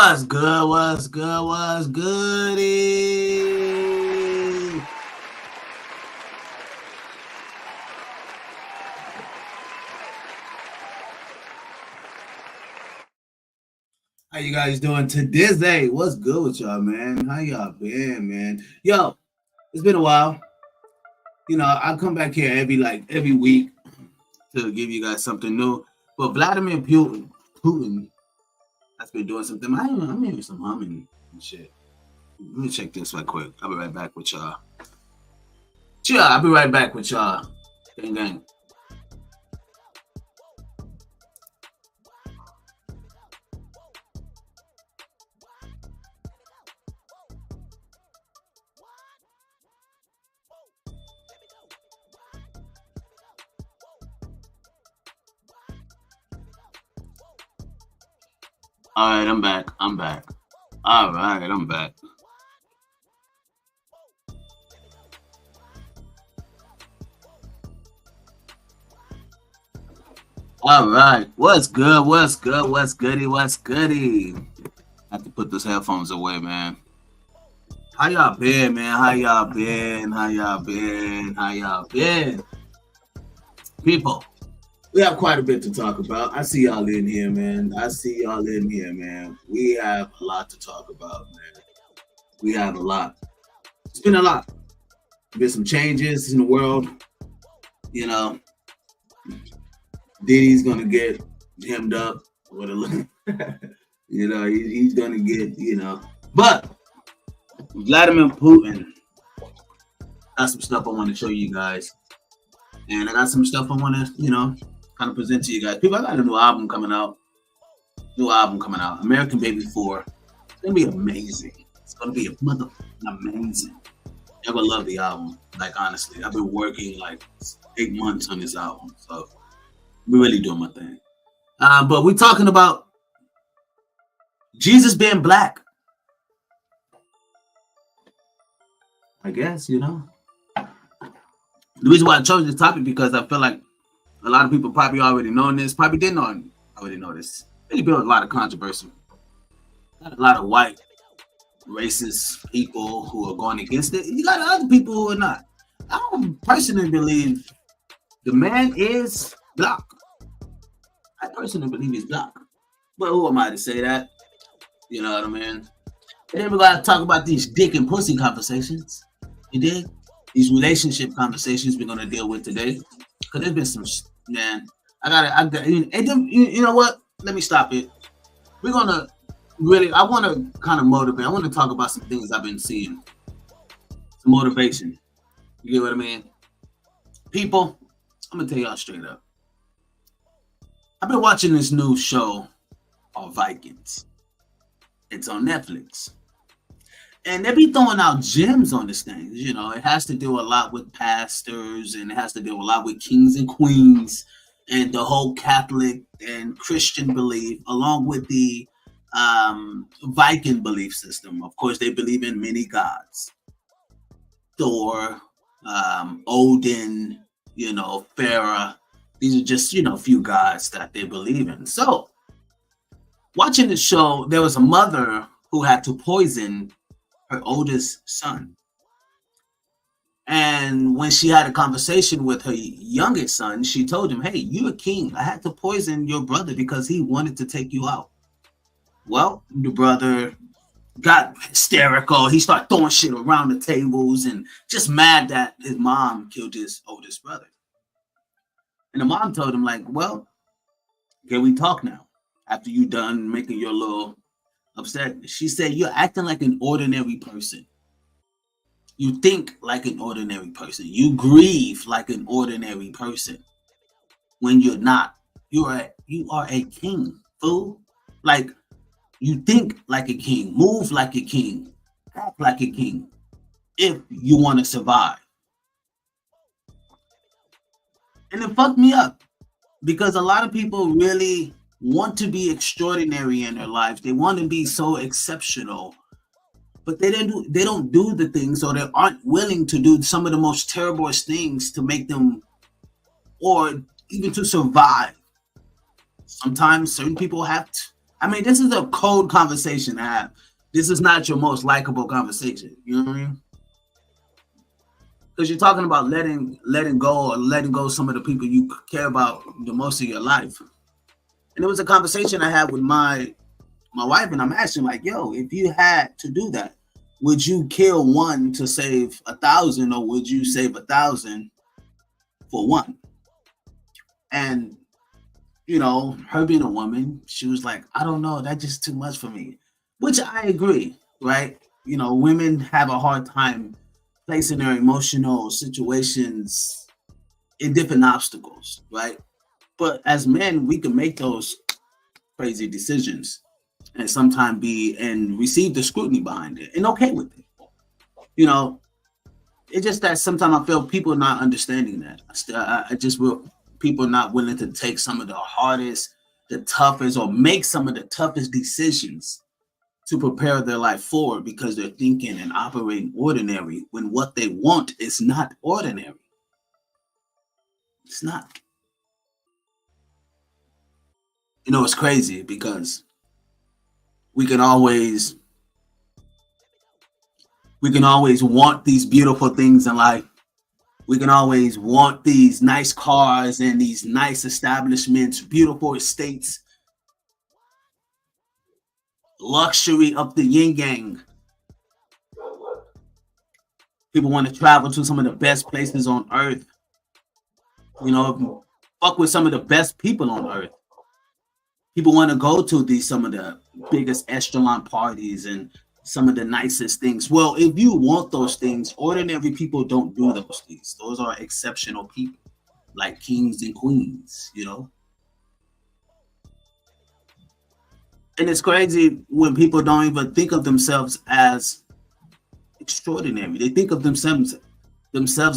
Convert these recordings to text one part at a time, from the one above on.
What's good? What's good? What's goody? How you guys doing today? What's good with y'all, man? How y'all been, man? Yo, it's been a while. I come back here every week to give you guys something new. But Vladimir Putin has been doing something. I'm hearing some humming and shit. Let me check this right quick. I'll be right back with y'all. Sure, I'll be right back with y'all. Gang, gang. All right, I'm back. All right, I'm back. All right, what's good? What's good? What's goody? What's goody? I have to put those headphones away, man. How y'all been, man? How y'all been? How y'all been? How y'all been? People, we have quite a bit to talk about. I see y'all in here, man. We have a lot to talk about, man. We have a lot. It's been a lot. There's been some changes in the world. You know, Diddy's gonna get hemmed up with a look. He's gonna get, But Vladimir Putin got some stuff I want to show you guys. And I got some stuff I want to, kind of present to you guys. People, I got a new album coming out. American Baby 4. It's gonna be amazing. It's gonna be amazing. You're gonna love the album. Like, honestly, I've been working like 8 months on this album. So we're really doing my thing. But we're talking about Jesus being black. I guess, The reason why I chose this topic because I feel like a lot of people probably already know this, probably didn't already know this. Really built a lot of controversy. Got a lot of white racist people who are going against it. You got other people who are not. I don't personally believe the man is black. I personally believe he's black. But who am I to say that? You know what I mean? And then we're gonna talk about these dick and pussy conversations. You dig? These relationship conversations we're gonna deal with today. Cause there's been some man. I got. You know what? Let me stop it. We're gonna I want to kind of motivate. I want to talk about some things I've been seeing. Some motivation. You get what I mean? People, I'm gonna tell y'all straight up. I've been watching this new show called Vikings. It's on Netflix. And they be throwing out gems on this thing. It has to do a lot with pastors and it has to do a lot with kings and queens and the whole Catholic and Christian belief, along with the Viking belief system. Of course, they believe in many gods. Thor, Odin, Farah. These are just, a few gods that they believe in. So, watching the show, there was a mother who had to poison her oldest son. And when she had a conversation with her youngest son, she told him, hey, you're a king. I had to poison your brother because he wanted to take you out. Well, the brother got hysterical. He started throwing shit around the tables and just mad that his mom killed his oldest brother. And the mom told him, like, well, can we talk now? After you done making your little upset. She said, you're acting like an ordinary person. You think like an ordinary person. You grieve like an ordinary person. When you're not. You are a king, fool. Like, you think like a king. Move like a king. Act like a king. If you want to survive. And it fucked me up. Because a lot of people really want to be extraordinary in their lives. They want to be so exceptional. But they don't do the things, or they aren't willing to do some of the most terrible things to make them, or even to survive. Sometimes certain people have I mean, this is a cold conversation to have. This is not your most likable conversation. You know what I mean? Because you're talking about letting go or letting go some of the people you care about the most of your life. And it was a conversation I had with my wife, and I'm asking like, yo, if you had to do that, would you kill one to save 1,000, or would you save 1,000 for one? And you know, her being a woman, she was like, I don't know, that's just too much for me. Which I agree, right? You know, women have a hard time placing their emotional situations in different obstacles, right? But as men, we can make those crazy decisions and sometimes be and receive the scrutiny behind it and okay with it. You know, it's just that sometimes I feel people not understanding that. I just will people not willing to take some of the hardest, the toughest, or make some of the toughest decisions to prepare their life forward because they're thinking and operating ordinary when what they want is not ordinary. It's not. You know, it's crazy because we can always want these beautiful things in life. We can always want these nice cars and these nice establishments, beautiful estates, luxury of the yin yang. People want to travel to some of the best places on earth. You know, fuck with some of the best people on earth. People want to go to some of the biggest echelon parties and some of the nicest things. Well, if you want those things, ordinary people don't do those things. Those are exceptional people, like kings and queens, you know? And it's crazy when people don't even think of themselves as extraordinary. They think of themselves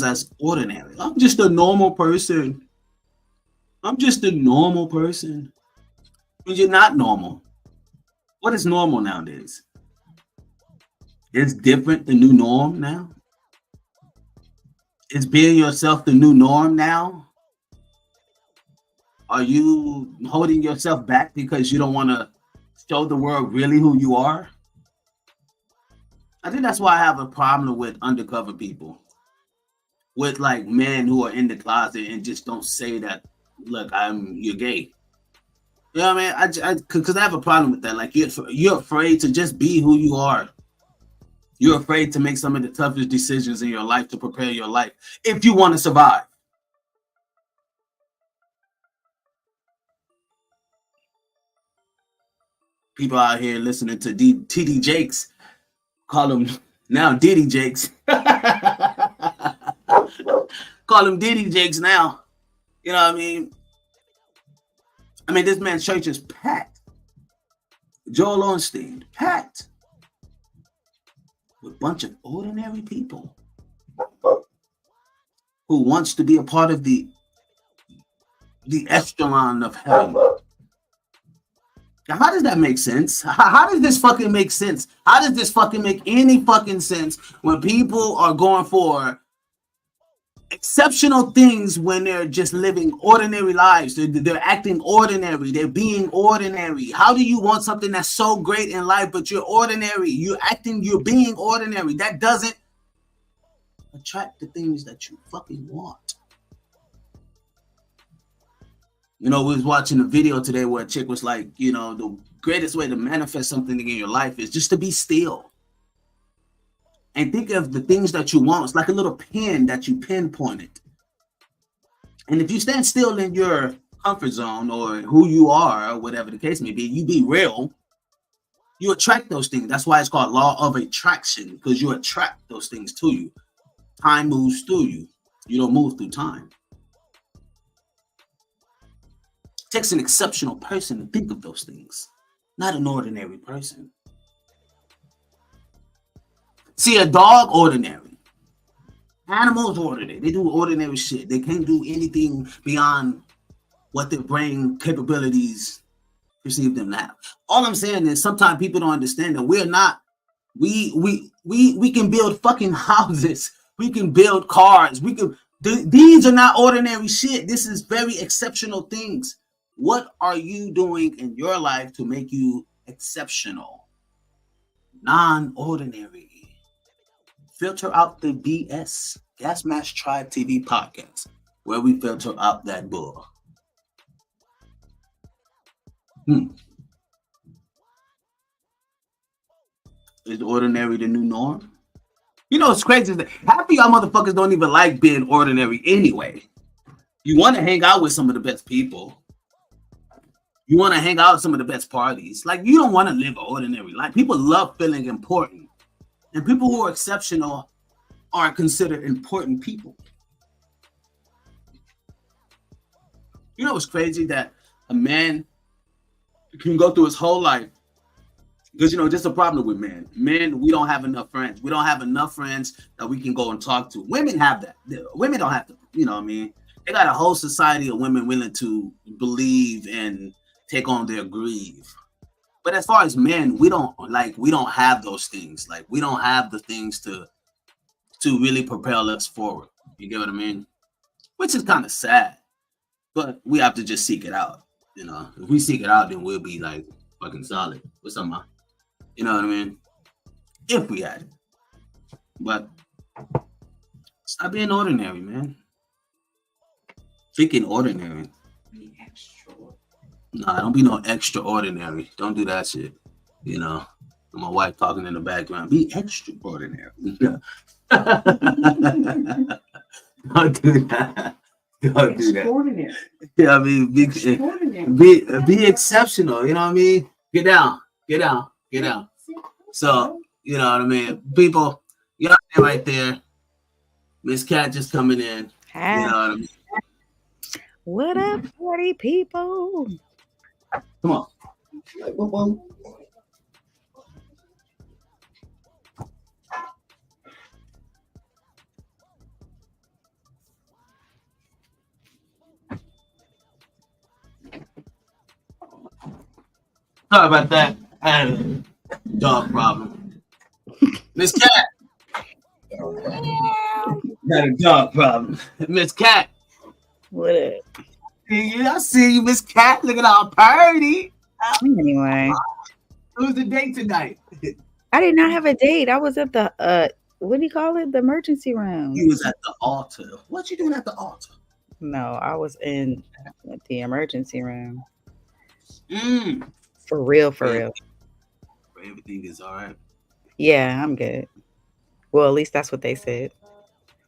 as ordinary. I'm just a normal person. I'm just a normal person. But you're not normal. What is normal nowadays? It's different, the new norm now. Is being yourself the new norm now? Are you holding yourself back because you don't want to show the world really who you are? I think that's why I have a problem with undercover people, with like men who are in the closet and just don't say that, look, you're gay. You know what I mean? Because I have a problem with that. Like you're afraid to just be who you are. You're afraid to make some of the toughest decisions in your life to prepare your life if you want to survive. People out here listening to TD Jakes, call them now Diddy Jakes. Call him Diddy Jakes now. You know what I mean? I mean, this man's church is packed. Joel Osteen, packed with a bunch of ordinary people who wants to be a part of the echelon of heaven. Now, how does that make sense? How does this fucking make sense? How does this fucking make any fucking sense when people are going for exceptional things when they're just living ordinary lives? They're acting ordinary. They're being ordinary. How do you want something that's so great in life, but you're ordinary? You're being ordinary. That doesn't attract the things that you fucking want. You know, we was watching a video today where a chick was like, you know, the greatest way to manifest something in your life is just to be still. And think of the things that you want. It's like a little pin that you pinpoint it. And if you stand still in your comfort zone or who you are, or whatever the case may be, you be real, you attract those things. That's why it's called law of attraction, because you attract those things to you. Time moves through you. You don't move through time. It takes an exceptional person to think of those things, not an ordinary person. See, a dog, ordinary. Animals, ordinary. They do ordinary shit. They can't do anything beyond what their brain capabilities perceive them now. All I'm saying is sometimes people don't understand that we're not. We can build fucking houses. We can build cars. These are not ordinary shit. This is very exceptional things. What are you doing in your life to make you exceptional, non-ordinary? Filter out the BS. Gas Mask Tribe TV podcast, where we filter out that bull. Is ordinary the new norm? You know, it's crazy that half of y'all motherfuckers don't even like being ordinary anyway. You want to hang out with some of the best people. You want to hang out at some of the best parties. Like, you don't want to live an ordinary life. People love feeling important. And people who are exceptional are considered important people. You know, it's crazy that a man can go through his whole life. Because, you know, just a problem with men. Men, we don't have enough friends. We don't have enough friends that we can go and talk to. Women have that. Women don't have to, you know what I mean? They got a whole society of women willing to believe and take on their grief. But as far as men, we don't have those things. Like, we don't have the things to really propel us forward. You get what I mean? Which is kind of sad. But we have to just seek it out. You know, if we seek it out, then we'll be like fucking solid. What's up, man? You know what I mean? If we had it. But stop being ordinary, man. Freaking ordinary. Be extra. Nah, don't be no extraordinary. Don't do that shit. You know, my wife talking in the background. Be extraordinary. Don't do that. Don't do that. Yeah, I mean, be exceptional. You know what I mean? Get down. So, you know what I mean? People, y'all right there. Miss Cat just coming in. Hi. You know what I mean? What up, party people? Come on. Sorry about that. I had a dog problem. Miss Cat. Got a dog problem. Miss Cat. What up? I see you, Miss Cat. Look at our party. Anyway. It was the date tonight. I did not have a date. I was at the what do you call it? The emergency room. You was at the altar. What you doing at the altar? No, I was in the emergency room. For real. Everything is all right. Yeah, I'm good. Well, at least that's what they said.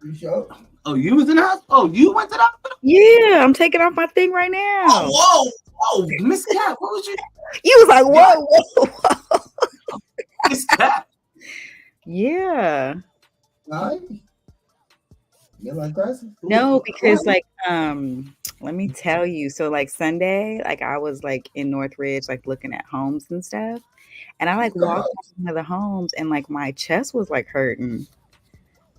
You sure? Oh, you was in the hospital? Oh, you went to the hospital? Yeah, I'm taking off my thing right now. Oh, whoa, Miss Cat, what was you? You was like, whoa. Miss Cat. Yeah. Right? You like glasses? No, because like let me tell you. So like Sunday, like I was like in Northridge, like looking at homes and stuff. And I like walked into one of the homes and like my chest was like hurting.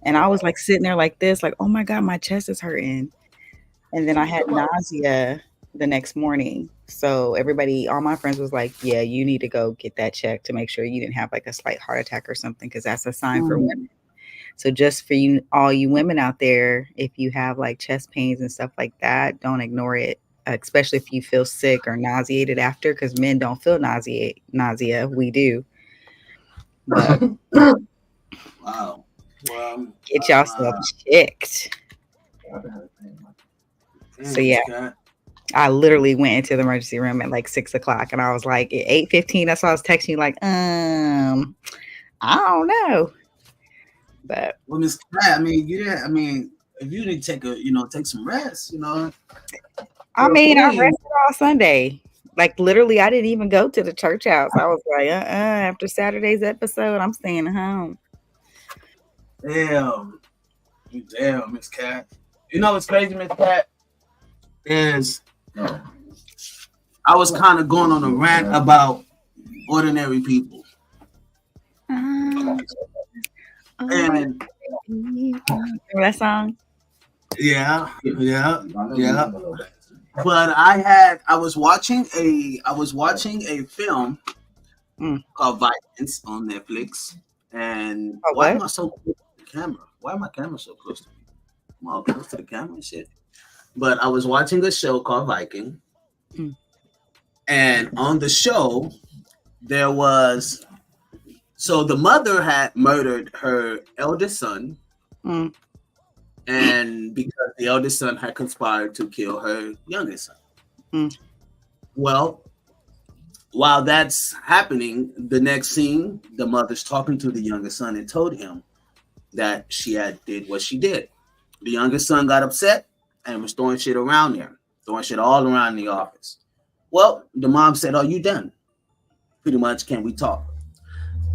And I was like sitting there like this, like, oh my God, my chest is hurting. And then I had nausea the next morning. So all my friends was like, yeah, you need to go get that checked to make sure you didn't have like a slight heart attack or something, because that's a sign for women. So just for you, all you women out there, if you have like chest pains and stuff like that, don't ignore it, especially if you feel sick or nauseated after, because men don't feel nausea. We do. But Wow. Well, get yourself checked. So yeah, I literally went into the emergency room at like 6:00, and I was like at 8:15. That's why I was texting you like, I don't know. But well, Miss Cat, I mean, if you need to take some rest, I mean, I rested all Sunday. Like literally, I didn't even go to the church house. I was like, after Saturday's episode, I'm staying at home. Damn, Miss Cat. You know what's crazy, Miss Cat? Is I was kind of going on a rant about ordinary people. And remember that song? Yeah. But I was watching a film called Vikings on Netflix. And why am I so close to the camera? Why my camera so close to me? I'm all close to the camera and shit. But I was watching a show called Viking, Mm. And on the show, there was so the mother had murdered her eldest son, Mm. and because the eldest son had conspired to kill her youngest son. Mm. Well, while that's happening, the next scene, the mother's talking to the youngest son and told him that she had did what she did. The youngest son got upset and was throwing shit around there, throwing shit all around the office. Well, the mom said, "Are you done? Pretty much, can we talk?"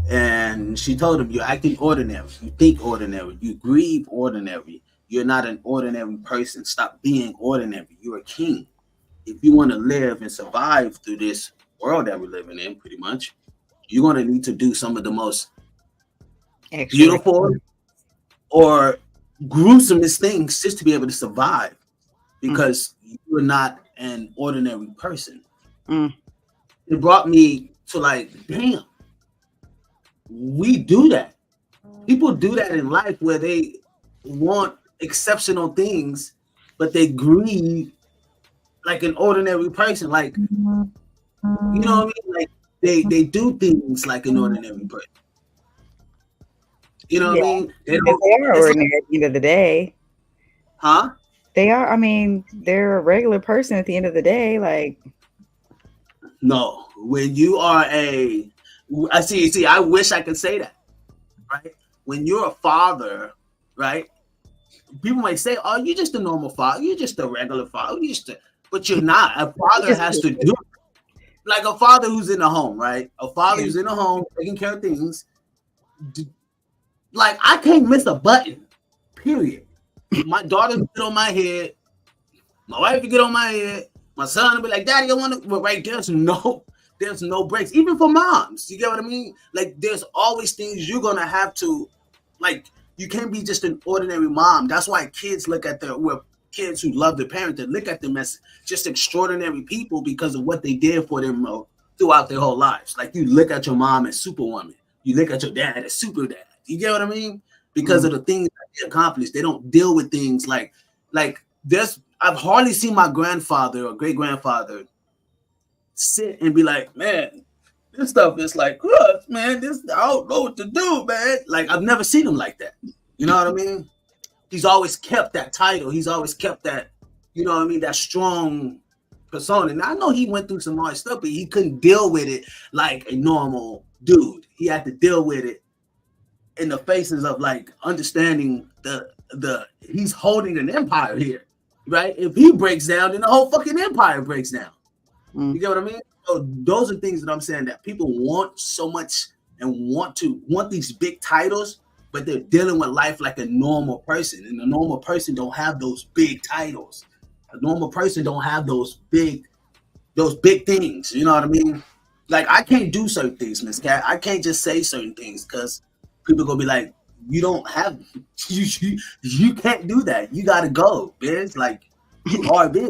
And she told him, "You're acting ordinary. You think ordinary. You grieve ordinary. You're not an ordinary person. Stop being ordinary. You're a king. If you want to live and survive through this world that we're living in, pretty much, you're going to need to do some of the most Extra. beautiful or gruesomest things just to be able to survive, because you're not an ordinary person." Mm. It brought me to like, damn, we do that. People do that in life where they want exceptional things, but they grieve like an ordinary person. Like, you know what I mean? Like they do things like an ordinary person. You know what I Yeah, mean? They because don't. they are It's like, ordinary at the end of the day. huh? They are. I mean, they're a regular person at the end of the day. Like, No. When you are I see. I wish I could say that, right? When you're a father, right? People might say, "Oh, you're just a normal father. You're just a regular father. But you're not. A father just has to do like a father who's in the home, right? A father who's in the home taking care of things. Like I can't miss a button. Period. My daughter get on my head. My wife will get on my head. My son will be like, "Daddy, I want to." But right there's no breaks, even for moms. You get what I mean? Like there's always things you're gonna have to, like. You can't be just an ordinary mom. That's why kids look at kids who love their parents, they look at them as just extraordinary people because of what they did for them throughout their whole lives. Like you look at your mom as Superwoman. You look at your dad as Super Dad. You get what I mean? Because of the things that they accomplished. They don't deal with things like I've hardly seen my grandfather or great grandfather sit and be like, "Man, this stuff is like, man, this I don't know what to do, man." Like I've never seen him like that. You know what I mean? He's always kept that title. He's always kept that, you know what I mean, that strong persona. And I know he went through some hard stuff, but he couldn't deal with it like a normal dude. He had to deal with it in the faces of like understanding the he's holding an empire here, right? If he breaks down, then the whole fucking empire breaks down. You get what I mean? So those are things that I'm saying that people want so much and want these big titles, but they're dealing with life like a normal person. And a normal person don't have those big titles. A normal person don't have those big things. You know what I mean? Like I can't do certain things, Miss Cat. I can't just say certain things because people gonna be like, "You don't have you can't do that. You gotta go, bitch. Like you are big."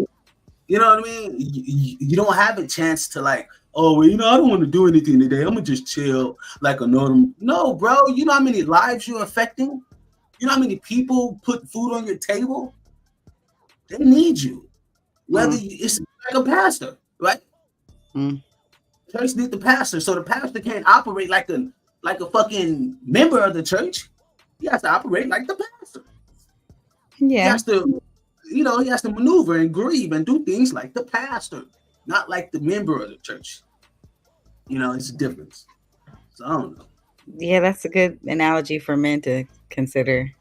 You know what I mean? You don't have a chance to like, "Oh, well, I don't want to do anything today. I'm gonna just chill like a normal." No, bro. You know how many lives you're affecting? You know how many people put food on your table? They need you. Whether it's like a pastor, right? Church needs the pastor, so the pastor can't operate like a fucking member of the church. He has to operate like the pastor. He has to. He has to maneuver and grieve and do things like the pastor, not like the member of the church. It's a difference. So I don't know. Yeah, that's a good analogy for men to consider.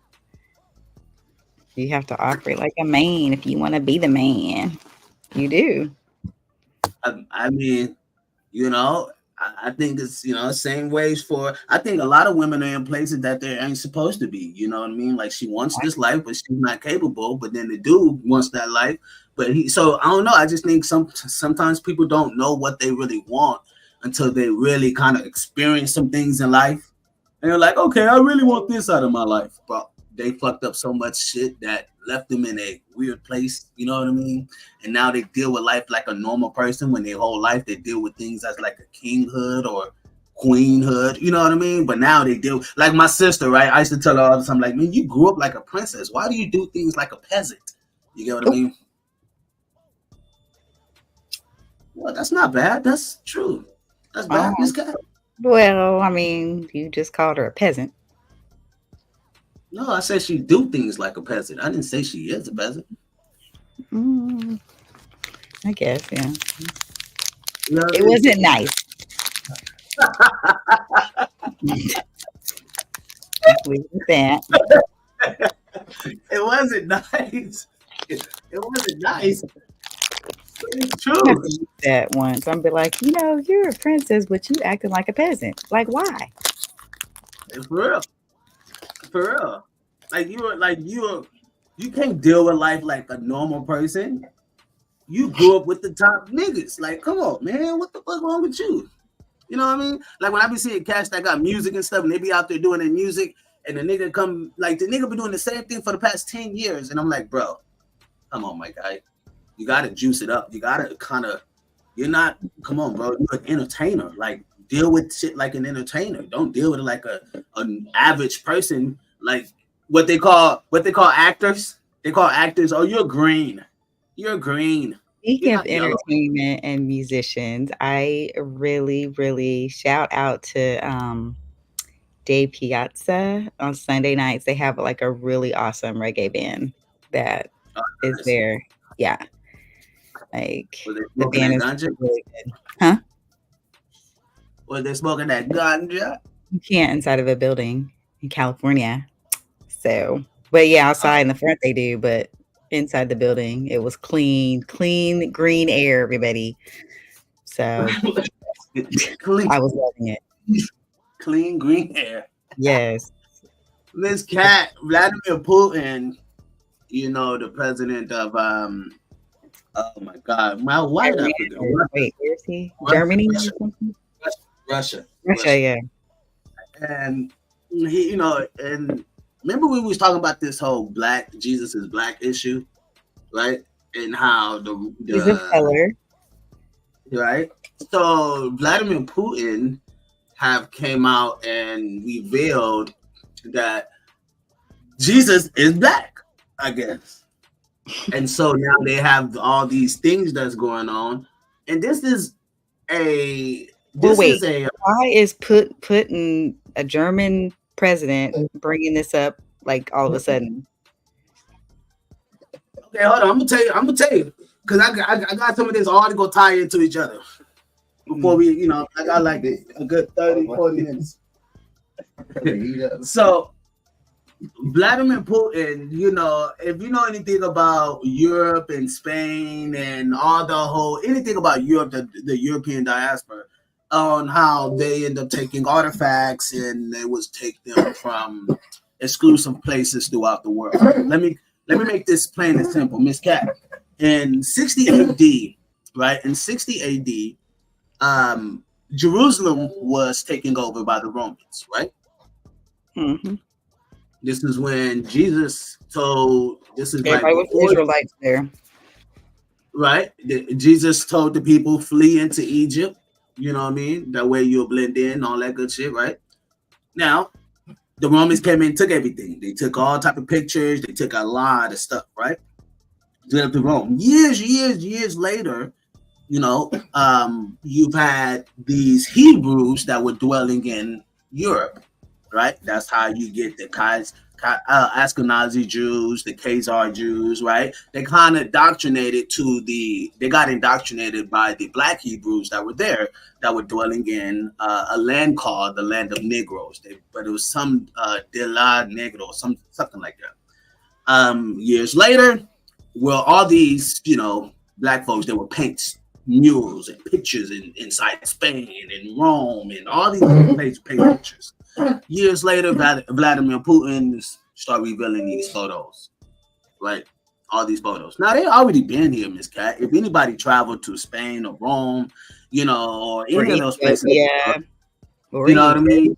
You have to operate like a man if you want to be the man. You do. I mean, I think it's same ways for. I think a lot of women are in places that they ain't supposed to be. You know what I mean? Like she wants this life, but she's not capable. But then the dude wants that life, but so I don't know. I just think sometimes people don't know what they really want until they really kind of experience some things in life, and they're like, "Okay, I really want this out of my life," but they fucked up so much shit that left them in a weird place. You know what I mean? And now they deal with life like a normal person when their whole life they deal with things as like a kinghood or queenhood. You know what I mean? But now they deal like my sister, right? I used to tell her all the time, like, "Man, you grew up like a princess. Why do you do things like a peasant?" You get what I mean? Well, that's not bad. That's true. That's Oh, bad, Miss Cat. well, I mean, you just called her a peasant. No, I said she do things like a peasant. I didn't say she is a peasant. Mm, I guess, yeah. You know what It I mean? wasn't nice. Leave it at that. It wasn't nice. It wasn't nice. It's I'm gonna have true. to use that once. I'm be like, you're a princess, but you acting like a peasant. Like, why? For real. For real. You can't deal with life like a normal person. You grew up with the top niggas. Like, come on, man. What the fuck wrong with you? You know what I mean? Like when I be seeing cats that got music and stuff, and they be out there doing their music, and the nigga come, like the nigga been doing the same thing for the past 10 years. And I'm like, bro, come on, my guy. You gotta juice it up. You gotta kind of, you're not, come on, bro. You're an entertainer. Like, deal with shit like an entertainer. Don't deal with it like an average person. Like what they call actors. They call actors, oh, you're green. You're green. You're Speaking of not yellow. entertainment and musicians, I really, really shout out to Day Piazza on Sunday nights. They have like a really awesome reggae band that Oh, is nice. there. Yeah, like Was they the smoking band that is ganja? really good. Huh? Was they smoking that ganja? You can't inside of a building in California. So, but yeah, outside in the front they do, but inside the building it was clean, clean green air, everybody. So clean, I was loving it. clean green hair. Yes. Miss Cat, Vladimir Putin, the president of oh my God, why did I Iran forget? or wait, where is he? Russia, Germany or Russia, something? Russia, Russia, yeah. and and remember we was talking about this whole black Jesus is black issue, right? And how He's of the color. right. So Vladimir Putin have came out and revealed that Jesus is black, I guess. And so now they have all these things that's going on, and Well, this wait. is a Why is putting a German president bringing this up like all of a sudden? okay. Hold on, I'm gonna tell you, because I got some of this all to go tie into each other before we, I got like a good 30-40 minutes. So Vladimir Putin, if you know anything about Europe and Spain and anything about Europe, the European diaspora, on how they end up taking artifacts and they was take them from exclusive places throughout the world. Let me make this plain and simple, Miss Cat. In 60 AD, right? In 60 AD, Jerusalem was taken over by the Romans, right? Mm-hmm. This is when Jesus told. This is like Everybody was before, Israelites there. right? Jesus told the people flee into Egypt. You know what I mean? That way you'll blend in, all that good shit, right? Now the Romans came in, took everything. They took all type of pictures. They took a lot of stuff, right? Did up to Rome. Years later, you've had these Hebrews that were dwelling in Europe, right? That's how you get the Ashkenazi Jews, the Khazar Jews, right? They kind of they got indoctrinated by the black Hebrews that were there, that were dwelling in a land called the land of Negroes. But it was some de la Negro, something like that. Years later, well, all these, black folks, they would paint murals and pictures inside Spain and Rome and all these places, paint pictures. Years later, Vladimir Putin start revealing these photos, right? All these photos. Now, they already been here, Miss Cat. If anybody traveled to Spain or Rome, or any of those places, yeah. you know what I mean?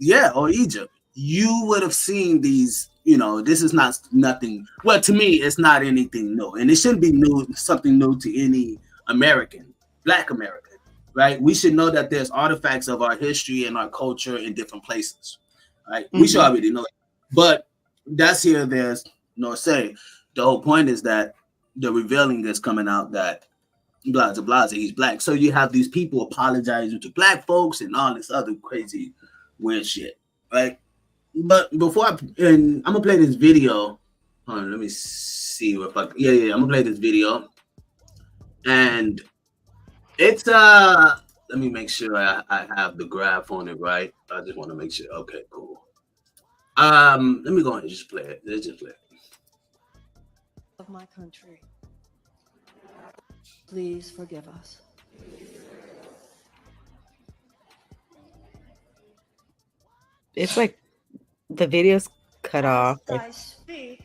Yeah, or Egypt. You would have seen these, this is not nothing. Well, to me, it's not anything new. And it shouldn't be something new to any American, black American, right? We should know that there's artifacts of our history and our culture in different places, right? Mm-hmm. We should already know it. But that's here, there's no say. The whole point is that the revealing is coming out that blah blah blah. He's black. So you have these people apologizing to black folks and all this other crazy weird shit, right? But before and I'm gonna play this video. Hold on, let me see if I yeah, I'm gonna play this video. And it's let me make sure I have the graph on it right. I just want to make sure. Okay, cool. Let me go ahead and just play it. Let's just play it. Of my country, please forgive us. It's like the video's cut off. As I speak,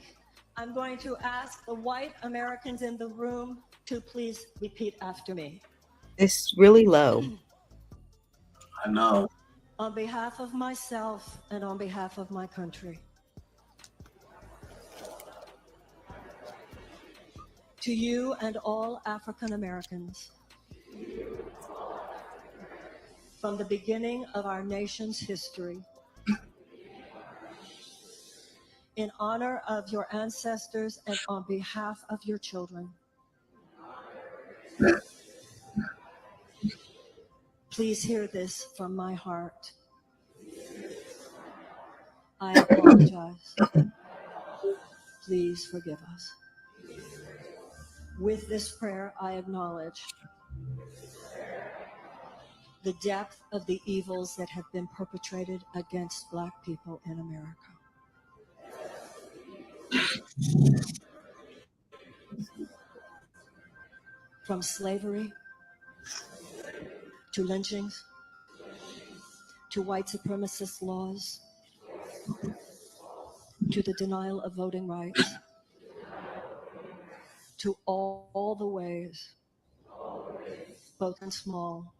I'm going to ask the white Americans in the room to please repeat after me. It's really low. I know. On behalf of myself and on behalf of my country, to you and all African Americans, from the beginning of our nation's history, in honor of your ancestors and on behalf of your children, please hear this from my heart. I apologize. Please forgive us. With this prayer, I acknowledge the depth of the evils that have been perpetrated against Black people in America. From slavery to lynchings to white supremacist laws to the denial of voting rights to all the ways, both and small,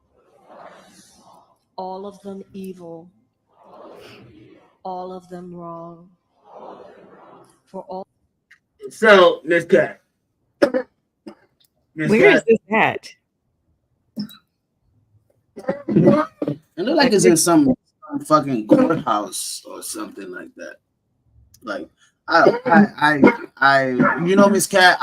all of them evil, all of them wrong, for all. So, Miss Cat. Where is this at? It looks like it's in some fucking courthouse or something like that. Like, you know, Miss Cat,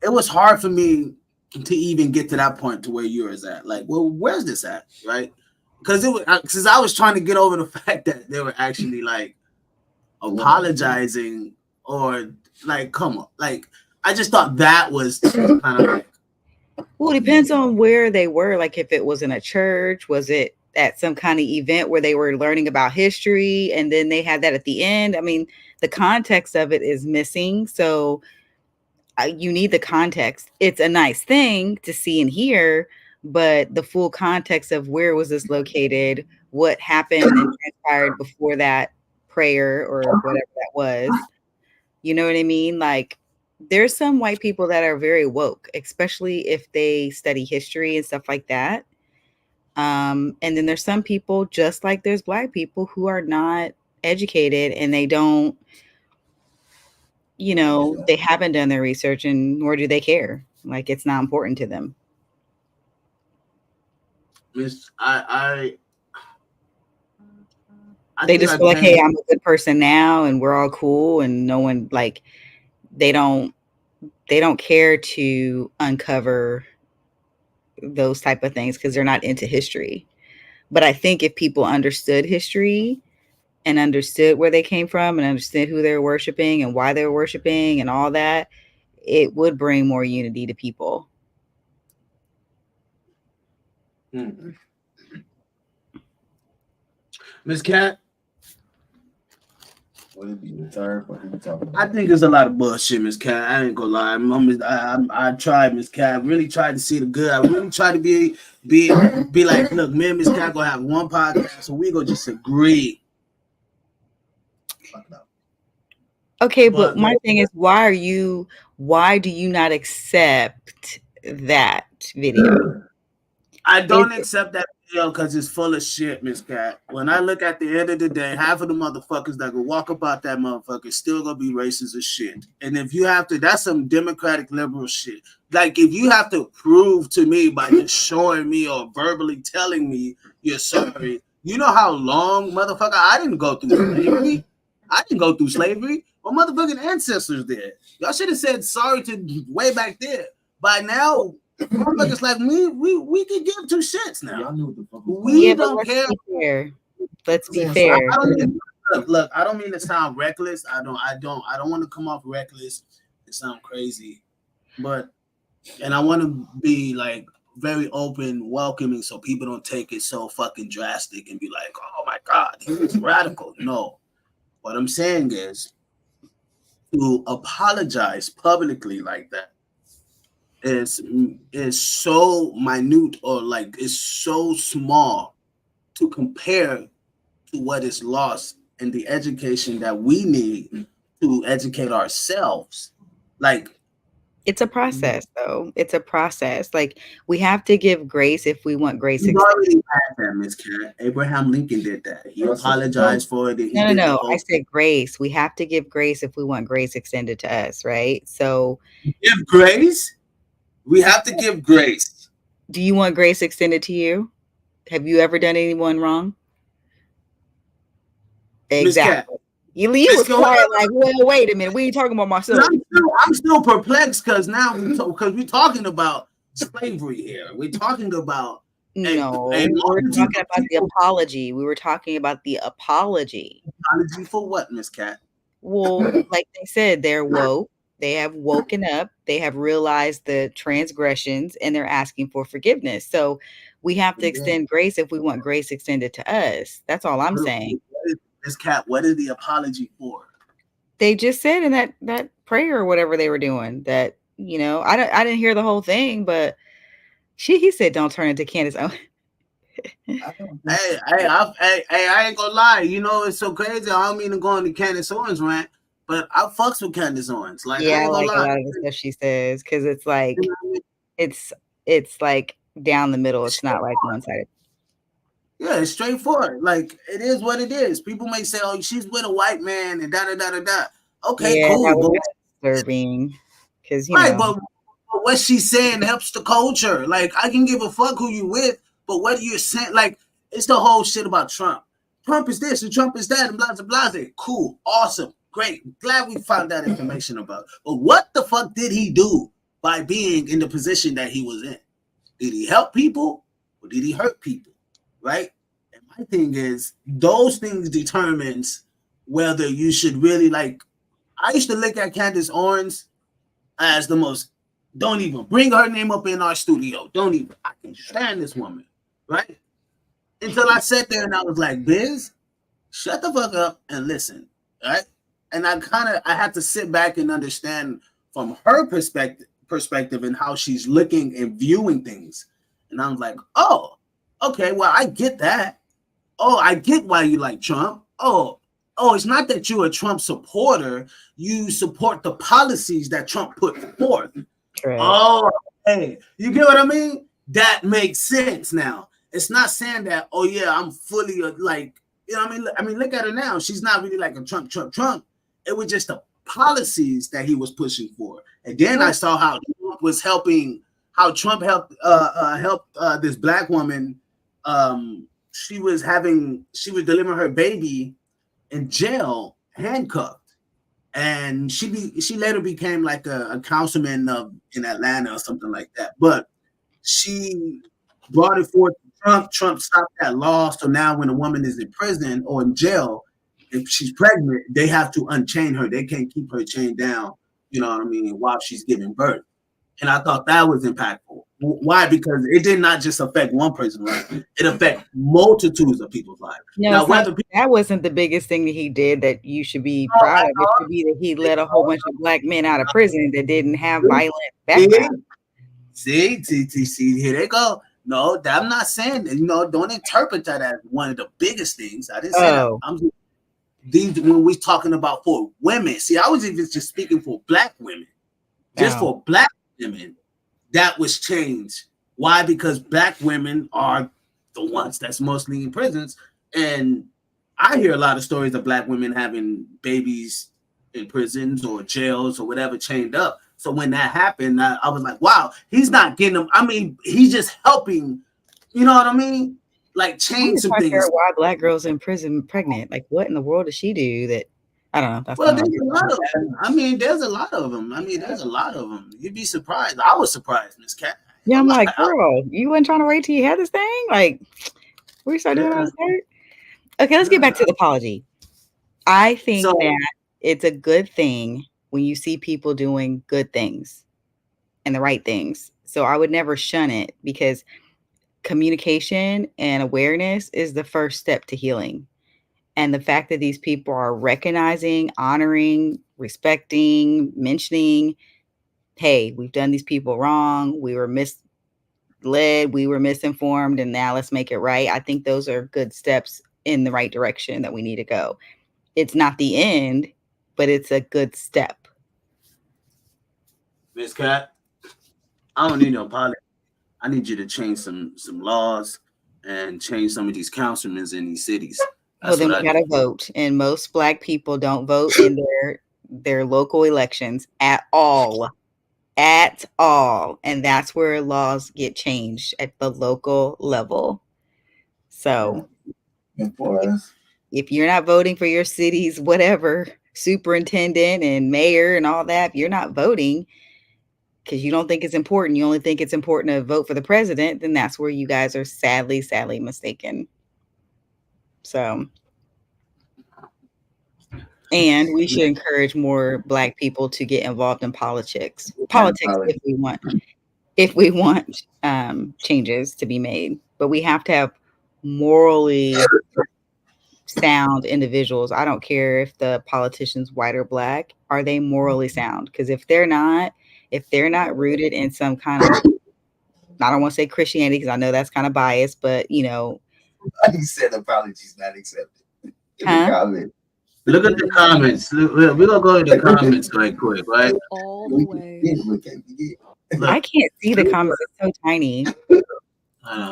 it was hard for me to even get to that point to where yours at. Like, well, where's this at, right? Because I was trying to get over the fact that they were actually like apologizing or like, come on, like. I just thought that was kind of like. Well, it depends on where they were. Like if it was in a church, was it at some kind of event where they were learning about history and then they had that at the end? I mean, the context of it is missing. So you need the context. It's a nice thing to see and hear, but the full context of where was this located, what happened and transpired before that prayer or whatever that was. You know what I mean? Like, there's some white people that are very woke, especially if they study history and stuff like that. And then there's some people, just like there's Black people, who are not educated and they don't, you know, they haven't done their research and nor do they care. Like, it's not important to them. They just feel like, hey, I'm a good person now and we're all cool and no one, like, they don't care to uncover those type of things because they're not into history. But I think if people understood history and understood where they came from and understood who they're worshiping and why they're worshiping and all that, it would bring more unity to people. Miss Cat, I think there's a lot of bullshit, Miss Cat. I ain't gonna lie. I tried, Miss Cat. I really tried to see the good. I really tried to be like, look, me and Miss Cat gonna have one podcast, so we gonna just agree. Okay, but my thing is, why do you not accept that video? I don't accept that video because it's full of shit, Miss Cat. When I look at the end of the day, half of the motherfuckers that go walk about that motherfucker still gonna be racist as shit. And if you have to, that's some democratic liberal shit. Like, if you have to prove to me by just showing me or verbally telling me you're sorry, you know how long, motherfucker, I didn't go through slavery. My motherfucking ancestors did. Y'all should have said sorry to way back there. by now, motherfuckers like me, we can give two shits now. Y'all knew what the fuck. We don't care. Let's be fair. Look, I don't mean to sound reckless. I don't want to come off reckless and sound crazy, but I want to be like very open, welcoming, so people don't take it so fucking drastic and be like, "Oh my God, he's radical." No, what I'm saying is to apologize publicly like that is so minute, or like is so small to compare to what is lost in the education that we need to educate ourselves. Like, it's a process, though. It's a process. Like, we have to give grace if we want grace. We've already had that, Miss Cat. Abraham Lincoln did that. He apologized for it. No. I said grace. We have to give grace if we want grace extended to us, right? So, give grace. We have to give grace. Do you want grace extended to you? Have you ever done anyone wrong? Exactly. You was quiet like, well, wait a minute. We ain't talking about myself. I'm still perplexed because now we're talking about slavery here. We're talking about we were talking about the apology. We were talking about the apology. Apology for what, Miss Cat? Well, like they said, they're woke. They have woken up. They have realized the transgressions, and they're asking for forgiveness. So we have to extend grace if we want grace extended to us. That's all I'm saying. Miss Cat, what is the apology for? They just said in that prayer or whatever they were doing that, I didn't hear the whole thing, but he said, don't turn into Candace Owens. I ain't gonna lie. It's so crazy. I don't mean to go on the Candace Owens rant, but I fucks with Candace Owens. Like, I like a lot of the stuff she says, because it's like, it's like down the middle. It's not like one-sided. Yeah, it's straightforward. Like, it is what it is. People may say, "Oh, she's with a white man," and da da da da da. Okay, yeah, cool. That was disturbing, because but what she's saying helps the culture. Like, I can give a fuck who you with, but what you're saying, like, it's the whole shit about Trump. Trump is this and Trump is that and blah blah blah. Cool, awesome, great. Glad we found that information about. But what the fuck did he do by being in the position that he was in? Did he help people or did he hurt people? Right? And my thing is, those things determines whether you should really, like, I used to look at Candace Owens as the most, don't even bring her name up in our studio. Don't even, I can stand this woman, right? Until I sat there and I was like, Biz, shut the fuck up and listen, right? And I had to sit back and understand from her perspective and how she's looking and viewing things. And I was like, oh, okay, well, I get that. Oh, I get why you like Trump. Oh, it's not that you're a Trump supporter. You support the policies that Trump put forth. Correct. Oh, hey, you get what I mean? That makes sense now. It's not saying that, oh, yeah, I'm fully like, you know what I mean? I mean, look at her now. She's not really like a Trump. It was just the policies that he was pushing for. And then I saw how Trump was helping, how Trump helped this black woman. She was delivering her baby in jail, handcuffed, and she later became like a councilman in Atlanta or something like that. But she brought it forth to Trump. Trump stopped that law. So now when a woman is in prison or in jail, if she's pregnant, they have to unchain her. They can't keep her chained down, you know what I mean, while she's giving birth. And I thought that was impactful. Why? Because it did not just affect one person's life. It affected multitudes of people's lives. No, that wasn't the biggest thing that he did that you should be proud of. It should be that he let a whole bunch of black men out of prison that didn't have violent background. See, here they go. No, I'm not saying that, don't interpret that as one of the biggest things. I didn't say that. When we're talking about for women, see, I was even just speaking for black women. Just for black women, that was changed. Why? Because black women are the ones that's mostly in prisons. And I hear a lot of stories of black women having babies in prisons or jails or whatever, chained up. So when that happened, I was like, wow, he's not getting them. I mean, he's just helping, you know what I mean? Like, change some things. Why black girls in prison pregnant? Like, what in the world does she do that? I don't know. That's Well, kind there's of a lot of them. I mean, there's a lot of them. You'd be surprised. I was surprised, Miss Cat. yeah. I'm like, girl, you weren't trying to wait till you had this thing. Like, we start doing all this. Okay, let's get back to the apology. I think that it's a good thing when you see people doing good things and the right things. So I would never shun it because communication and awareness is the first step to healing. And the fact that these people are recognizing, honoring, respecting, mentioning, hey, we've done these people wrong. We were misled, we were misinformed, and now let's make it right. I think those are good steps in the right direction that we need to go. It's not the end, but it's a good step. Miss Cat, I don't need no apology. I need you to change some laws and change some of these councilmen in these cities. Well, then we gotta vote, and most Black people don't vote in their local elections at all, and that's where laws get changed at the local level. So, if you're not voting for your city's whatever superintendent and mayor and all that, if you're not voting because you don't think it's important, you only think it's important to vote for the president, then that's where you guys are sadly mistaken. So, and we should encourage more Black people to get involved in politics if we want changes to be made. But we have to have morally sound individuals. I don't care if the politician's white or Black. Are they morally sound? Because if they're not rooted in some kind of, I don't want to say Christianity because I know that's kind of biased, but He said apologies not accepted. Huh? Look at the comments. We're gonna go to the comments right quick, right? All the way. I can't see the comments. It's so tiny.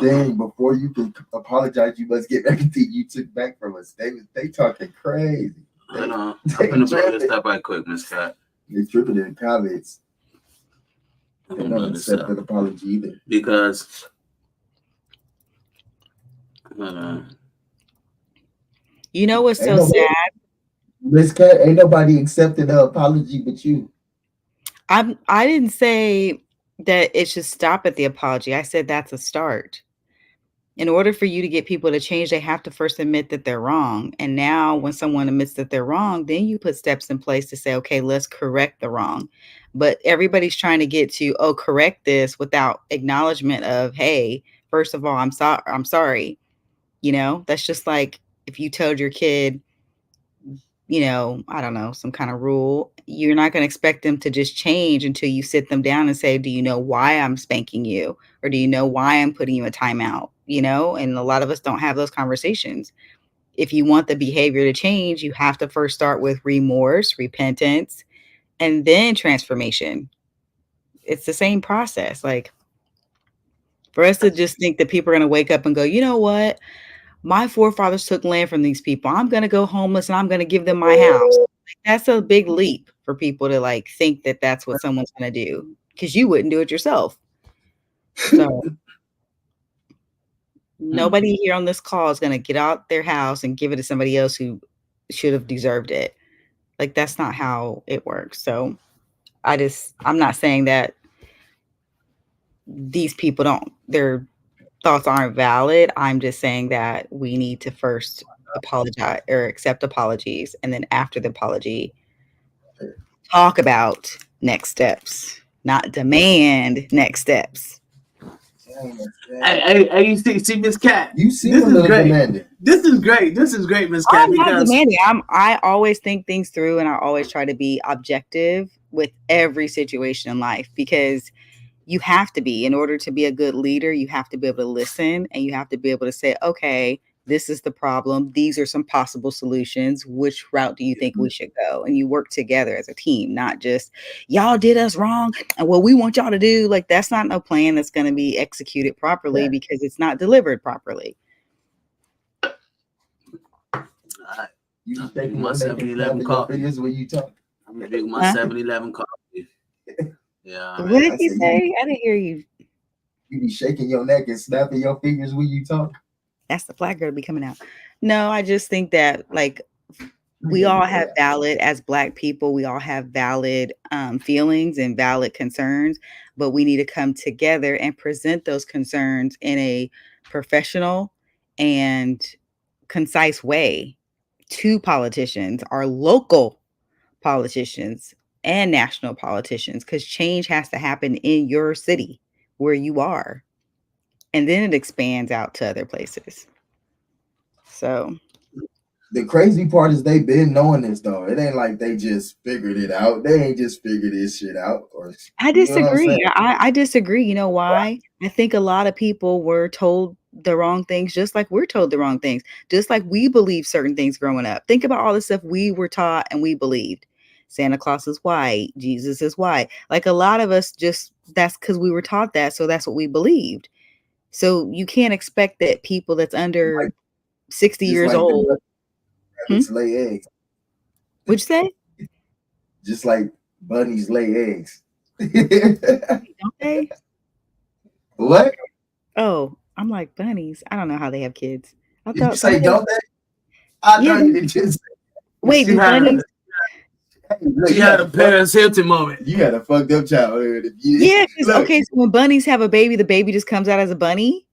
Dang, before you can apologize, you must get everything you took back from us. They talking crazy. I'm gonna put this up right quick, Miss Cat. They're tripping in the comments. They don't accept an apology either. Because you know what's so sad? Miss Cat, ain't nobody accepted the apology but you. I didn't say that it should stop at the apology. I said that's a start. In order for you to get people to change, they have to first admit that they're wrong. And now when someone admits that they're wrong, then you put steps in place to say, okay, let's correct the wrong. But everybody's trying to get to, correct this without acknowledgement of, hey, first of all, I'm sorry. That's just like if you told your kid, I don't know, some kind of rule, you're not going to expect them to just change until you sit them down and say, do you know why I'm spanking you? Or do you know why I'm putting you in timeout? And a lot of us don't have those conversations. If you want the behavior to change, you have to first start with remorse, repentance, and then transformation. It's the same process. Like, for us to just think that people are going to wake up and go, you know what? My forefathers took land from these people. I'm going to go homeless and I'm going to give them my house. That's a big leap for people to think that that's what someone's going to do, because you wouldn't do it yourself. So nobody here on this call is going to get out their house and give it to somebody else who should have deserved it. That's not how it works. So I'm not saying that these people their thoughts aren't valid. I'm just saying that we need to first apologize or accept apologies. And then after the apology, talk about next steps, not demand next steps. Hey, you see, Miss Cat. You see, this is great. Demanding. This is great, Miss Cat. I'm not demanding. I always think things through, and I always try to be objective with every situation in life, because you have to be, in order to be a good leader, you have to be able to listen, and you have to be able to say, okay, this is the problem. These are some possible solutions. Which route do you think we should go? And you work together as a team, not just y'all did us wrong and what we want y'all to do. That's not no plan that's going to be executed properly, because it's not delivered properly. You think my 7-Eleven coffee is when you talk? I'm gonna drink my 7-Eleven coffee. Yeah. What did you say? I didn't hear you. You be shaking your neck and snapping your fingers when you talk. That's the Black girl to be coming out. No, I just think that we all have valid, as Black people, we all have valid feelings and valid concerns, but we need to come together and present those concerns in a professional and concise way to politicians, our local politicians and national politicians, because change has to happen in your city where you are. And then it expands out to other places. So the crazy part is they've been knowing this though. It ain't like they just figured it out. They ain't just figured this shit out. Or I disagree. I disagree. You know why? I think a lot of people were told the wrong things, just like we're told the wrong things, just like we believe certain things growing up. Think about all the stuff we were taught and we believed. Santa Claus is white. Jesus is white. Like a lot of us just, that's because we were taught that. So that's what we believed. So you can't expect that people that's under 60 years old. Lay eggs. What'd you say? Just like bunnies lay eggs. Don't they? What? Oh, I'm like bunnies. I don't know how they have kids. I thought you say don't they? I know you didn't just wait, do bunnies? She had a Paris Hilton moment. You had a fucked up childhood. Yeah, okay, so when bunnies have a baby, the baby just comes out as a bunny?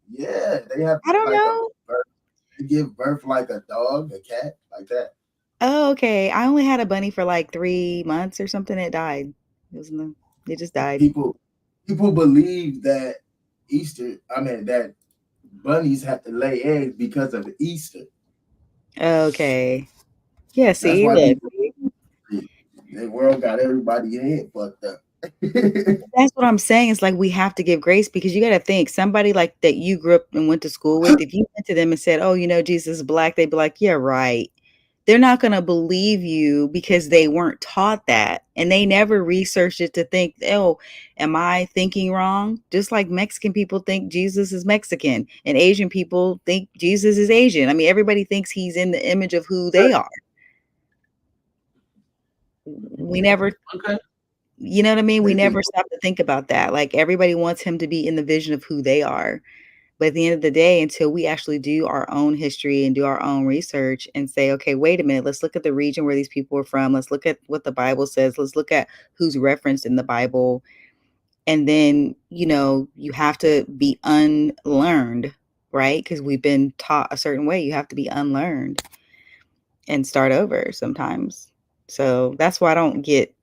Yeah, they have. I don't know. You give birth like a dog, a cat, like that. Oh, okay. I only had a bunny for like 3 months or something. It died. It just died. People believe that that bunnies have to lay eggs because of Easter. Okay. Yeah, see, the world got everybody head fucked up. That's what I'm saying. It's like we have to give grace, because you got to think somebody like that you grew up and went to school with, if you went to them and said, oh, Jesus is black, they'd be like, yeah, right. They're not going to believe you because they weren't taught that. And they never researched it to think, oh, am I thinking wrong? Just like Mexican people think Jesus is Mexican and Asian people think Jesus is Asian. I mean, everybody thinks he's in the image of who they are. We never, you know what I mean? We never stop to think about that. Like everybody wants him to be in the vision of who they are. But at the end of the day, until we actually do our own history and do our own research and say, okay, wait a minute, let's look at the region where these people are from. Let's look at what the Bible says. Let's look at who's referenced in the Bible. And then, you have to be unlearned, right? Because we've been taught a certain way. You have to be unlearned and start over sometimes. So that's why I don't get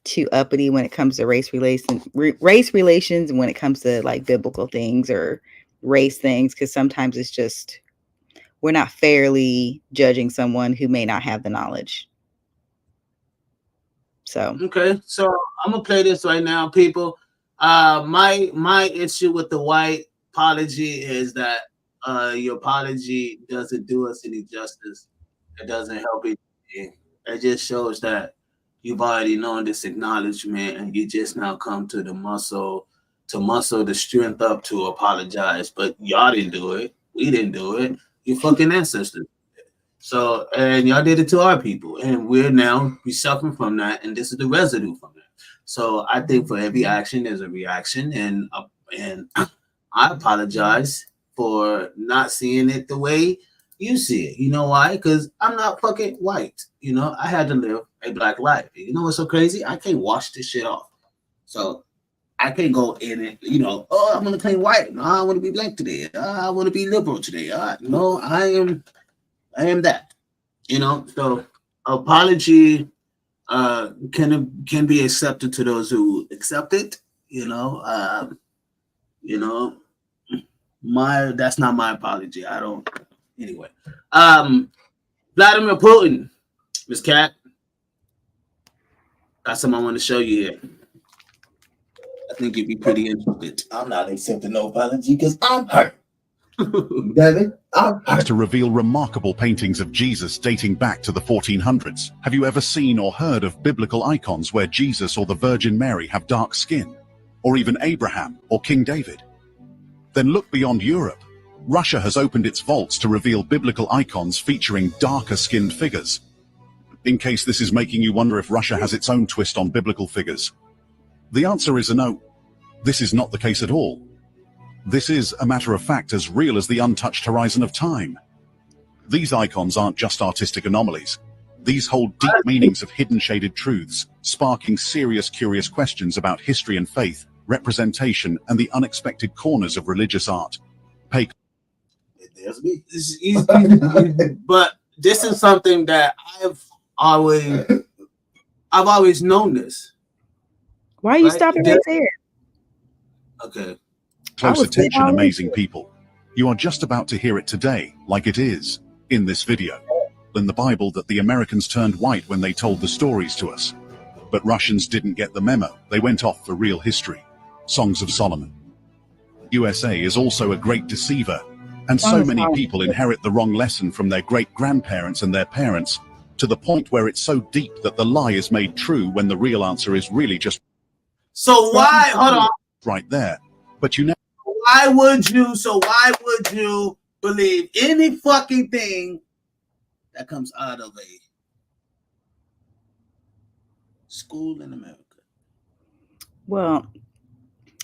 too uppity when it comes to race relations and when it comes to like biblical things or race things, because sometimes it's just we're not fairly judging someone who may not have the knowledge. So okay, so I'm gonna play this right now, people. My issue with the white apology is that your apology doesn't do us any justice. It doesn't help anything. It just shows that you've already known this acknowledgement and you just now come to the muscle the strength up to apologize. But y'all didn't do it. We didn't do it. Your fucking ancestors. So, and y'all did it to our people. And we're suffering from that. And this is the residue from that. So I think for every action, there's a reaction. And I apologize for not seeing it the way you see it. You know why? Because I'm not fucking white. I had to live a black life. You know what's so crazy? I can't wash this shit off. So I can't go in it, oh, I'm going to claim white. No, I want to be black today. I want to be liberal today. No, I am that, so apology can be accepted to those who accept it, that's not my apology. I don't, anyway. Vladimir Putin, Miss Cat, got something I want to show you here. I think you'd be pretty interested. I'm not accepting no apology because I'm hurt. David, I'm hurt. To reveal remarkable paintings of Jesus dating back to the 1400s. Have you ever seen or heard of biblical icons where Jesus or the Virgin Mary have dark skin? Or even Abraham or King David? Then look beyond Europe. Russia has opened its vaults to reveal biblical icons featuring darker skinned figures. In case this is making you wonder if Russia has its own twist on biblical figures. The answer is a no. This is not the case at all. This is, a matter of fact, as real as the untouched horizon of time. These icons aren't just artistic anomalies. These hold deep meanings of hidden shaded truths, sparking serious curious questions about history and faith, representation, and the unexpected corners of religious art. There's me. But this is something that I've always known this. Why are you stopping right there? Okay. Close attention, amazing people. You are just about to hear it today, like it is, in this video. In the Bible that the Americans turned white when they told the stories to us. But Russians didn't get the memo. They went off for real history. Songs of Solomon. USA is also a great deceiver. And so many people inherit the wrong lesson from their great-grandparents and their parents, to the point where it's so deep that the lie is made true when the real answer is really just... So why, hold on. Right there. But you know... Why would you believe any fucking thing that comes out of a school in America? Well,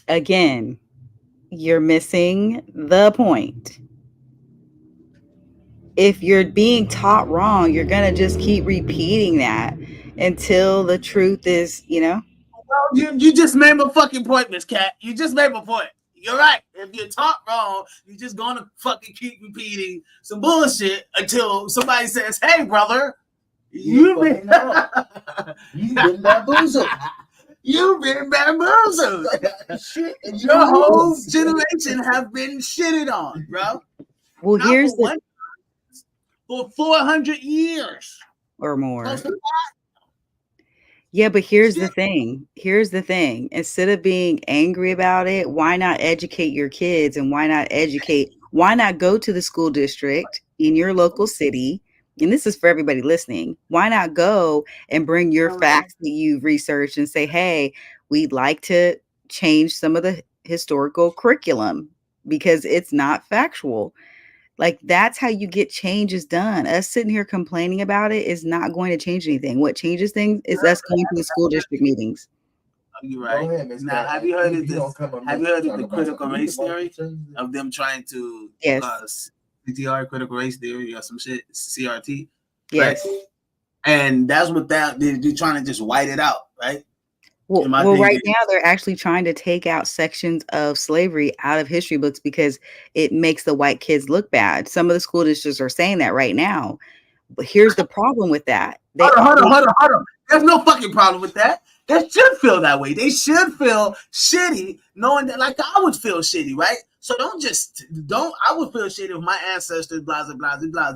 again, you're missing the point. If you're being taught wrong, you're going to just keep repeating that until the truth is, Well, you just made my fucking point, Miss Cat. You just made my point. You're right. If you're taught wrong, you're just going to fucking keep repeating some bullshit until somebody says, hey, brother, you've been bamboozled. You've been bamboozled. Shit, and your whole generation have been shitted on, bro. Well, not here's for 400 years or more. Yeah, but here's the thing. Instead of being angry about it, why not educate your kids, and why not go to the school district in your local city? And this is for everybody listening. Why not go and bring your facts that you've researched and say, hey, we'd like to change some of the historical curriculum because it's not factual. Like, that's how you get changes done. Us sitting here complaining about it is not going to change anything. What changes things is us going to the school district meetings. You're right. Now, have you heard of the critical race theory of them trying to CTR, critical race theory, or some shit, CRT? Yes. Right? And that's what they're trying to just white it out, right? Well, right now they're actually trying to take out sections of slavery out of history books because it makes the white kids look bad. Some of the school districts are saying that right now. But here's the problem with that. Hold on. There's no fucking problem with that. They should feel that way. They should feel shitty knowing that, like I would feel shitty, right? So I would feel shitty if my ancestors, blah, blah, blah, blah.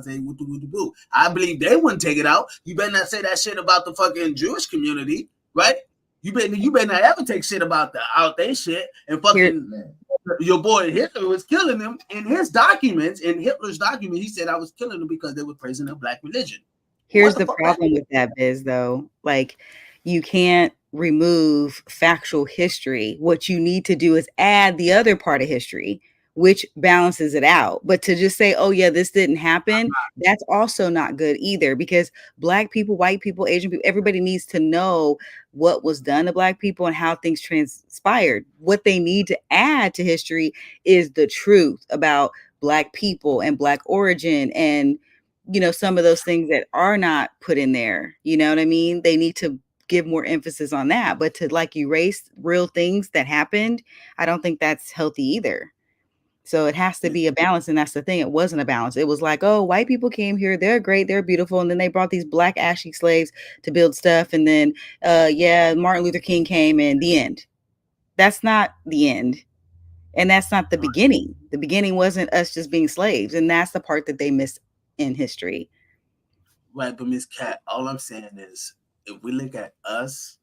I believe they wouldn't take it out. You better not say that shit about the fucking Jewish community, right? You better not ever take shit about their shit, and fucking your boy Hitler was killing them in his documents. In Hitler's document, he said I was killing them because they were praising the black religion. Here's the problem with that, Biz, though. Like, you can't remove factual history. What you need to do is add the other part of history, which balances it out. But to just say, oh, yeah, this didn't happen, that's also not good either, because black people, white people, Asian people, everybody needs to know what was done to black people and how things transpired. What they need to add to history is the truth about black people and black origin and, some of those things that are not put in there. You know what I mean? They need to give more emphasis on that. But to erase real things that happened, I don't think that's healthy either. So it has to be a balance. And that's the thing. It wasn't a balance. It was like, oh, white people came here. They're great. They're beautiful. And then they brought these black ashy slaves to build stuff. And then, Martin Luther King came, and the end. That's not the end. And that's not the beginning. The beginning wasn't us just being slaves. And that's the part that they miss in history. Right. But Miss Cat, all I'm saying is, if we look at us,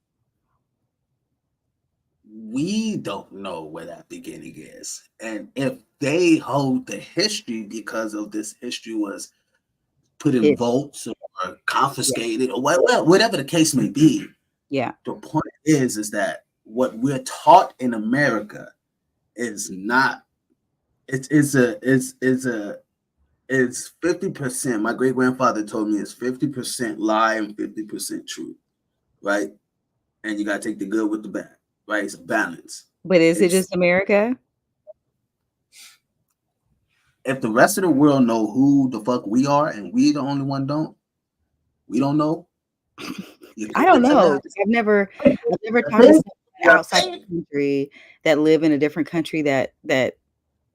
we don't know where that beginning is. And if they hold the history because of this history was put in votes or confiscated or whatever the case may be. Yeah. The point is that what we're taught in America is not, it's 50%. My great grandfather told me it's 50% lie and 50% truth. Right. And you got to take the good with the bad. Right. It's a balance. But is it just America? if the rest of the world know who the fuck we are and we the only one we don't know. I don't know. I've never talked to someone outside the country that live in a different country that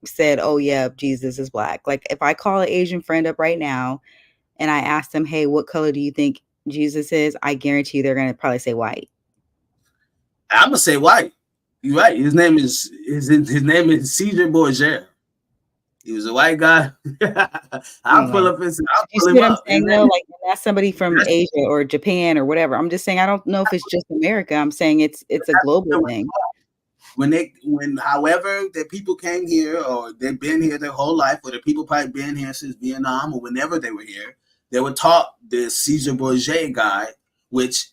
said, "Oh yeah, Jesus is black." Like if I call an Asian friend up right now and I ask them, "Hey, what color do you think Jesus is?" I guarantee you they're gonna probably say white. I'm gonna say white. You're right. His name is Caesar Borgia. He was a white guy. I'll pull up his. I'll You pull see him what I'm up. saying though? Like that's somebody from Asia or Japan or whatever. I'm just saying I don't know if it's just America. I'm saying it's a global thing. When however the people came here or they've been here their whole life, or the people probably been here since Vietnam or whenever they were here, they were taught this Caesar Borgia guy, which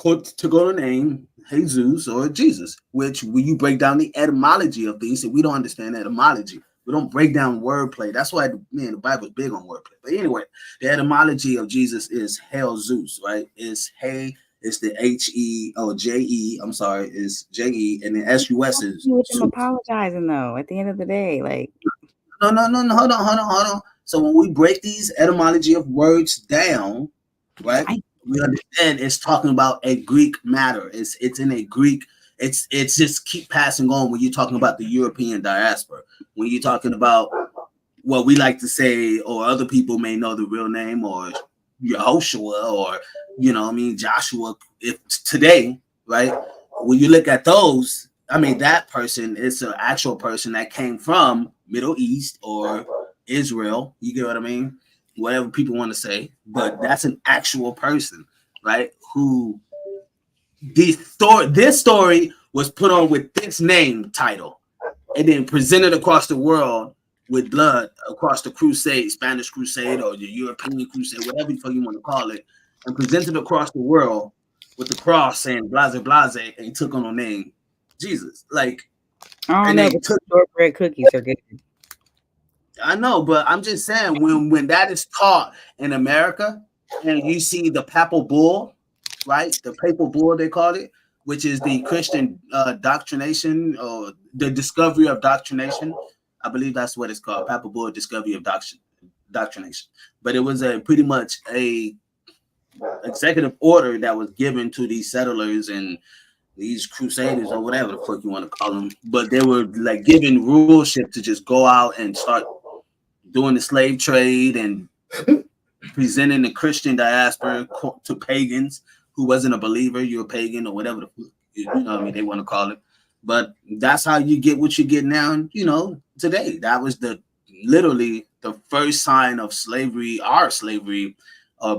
to go to name Jesus or Jesus, which when you break down the etymology of things, we don't understand etymology. We don't break down wordplay. That's why the Bible's big on wordplay. But anyway, the etymology of Jesus is Hail Zeus, right? It's the H-E-O-J-E. I'm sorry, it's J-E, and the S-U-S is I'm apologizing though. At the end of the day, like no. Hold on. So when we break these etymology of words down, right? We understand it's talking about a Greek matter. It's in a Greek. It's just keep passing on when you're talking about the European diaspora. When you're talking about what we like to say, or other people may know the real name, or Yehoshua, or Joshua. If today, right? When you look at those, I mean, that person is an actual person that came from Middle East or Israel. You get what I mean? Whatever people want to say, but that's an actual person, right? Who this story was put on with this name title, and then presented across the world with blood across the crusade, Spanish crusade or the European crusade, whatever you want to call it, and presented across the world with the cross saying blase blase, and took on a name Jesus. Like, I don't know, but shortbread cookies are good. I know, but I'm just saying when that is taught in America, and you see the papal bull, right? The papal bull they call it, which is the Christian doctrination or the discovery of doctrination. I believe that's what it's called, papal bull discovery of doctrination. But it was pretty much a executive order that was given to these settlers and these crusaders or whatever the fuck you want to call them. But they were like given ruleship to just go out and start doing the slave trade and presenting the Christian diaspora to pagans who wasn't a believer. You're a pagan or whatever they want to call it. But that's how you get what you get now, today. That was literally the first sign of slavery, our slavery,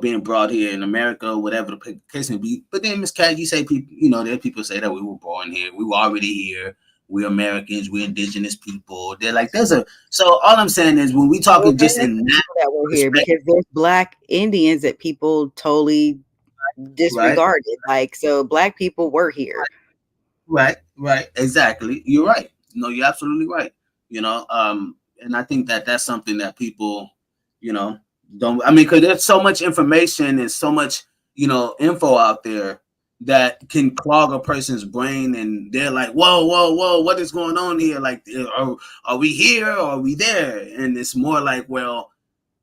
being brought here in America, whatever the case may be. But then, Miss Cat, you say people, there people say that we were born here, we were already here. We're Americans, we're indigenous people. They're like, so all I'm saying is when we talking just in that we're here, because there's black Indians that people totally disregarded. Right? Like, so black people were here. Right, exactly. You're right. No, you're absolutely right. And I think that's something that people, don't. I mean, because there's so much information and so much, info out there that can clog a person's brain, and they're like, whoa, what is going on here? Like, are we here or are we there? And it's more like, well,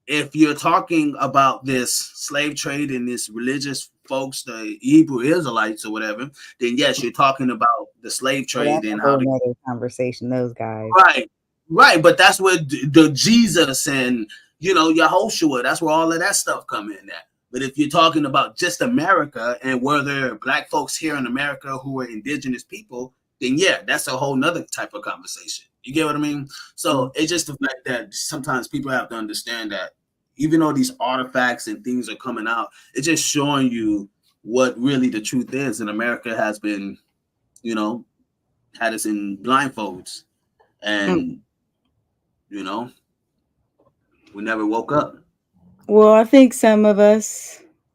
if you're talking about this slave trade and this religious folks, the Hebrew Israelites or whatever, then yes, you're talking about the slave trade and how another conversation. Those guys, right. But that's where the Jesus and Yehoshua, that's where all of that stuff come in at. But if you're talking about just America and where there are black folks here in America who are indigenous people, then yeah, that's a whole nother type of conversation. You get what I mean? So it's just the fact that sometimes people have to understand that even though these artifacts and things are coming out, it's just showing you what really the truth is. And America has been, had us in blindfolds, and we never woke up. Well, I think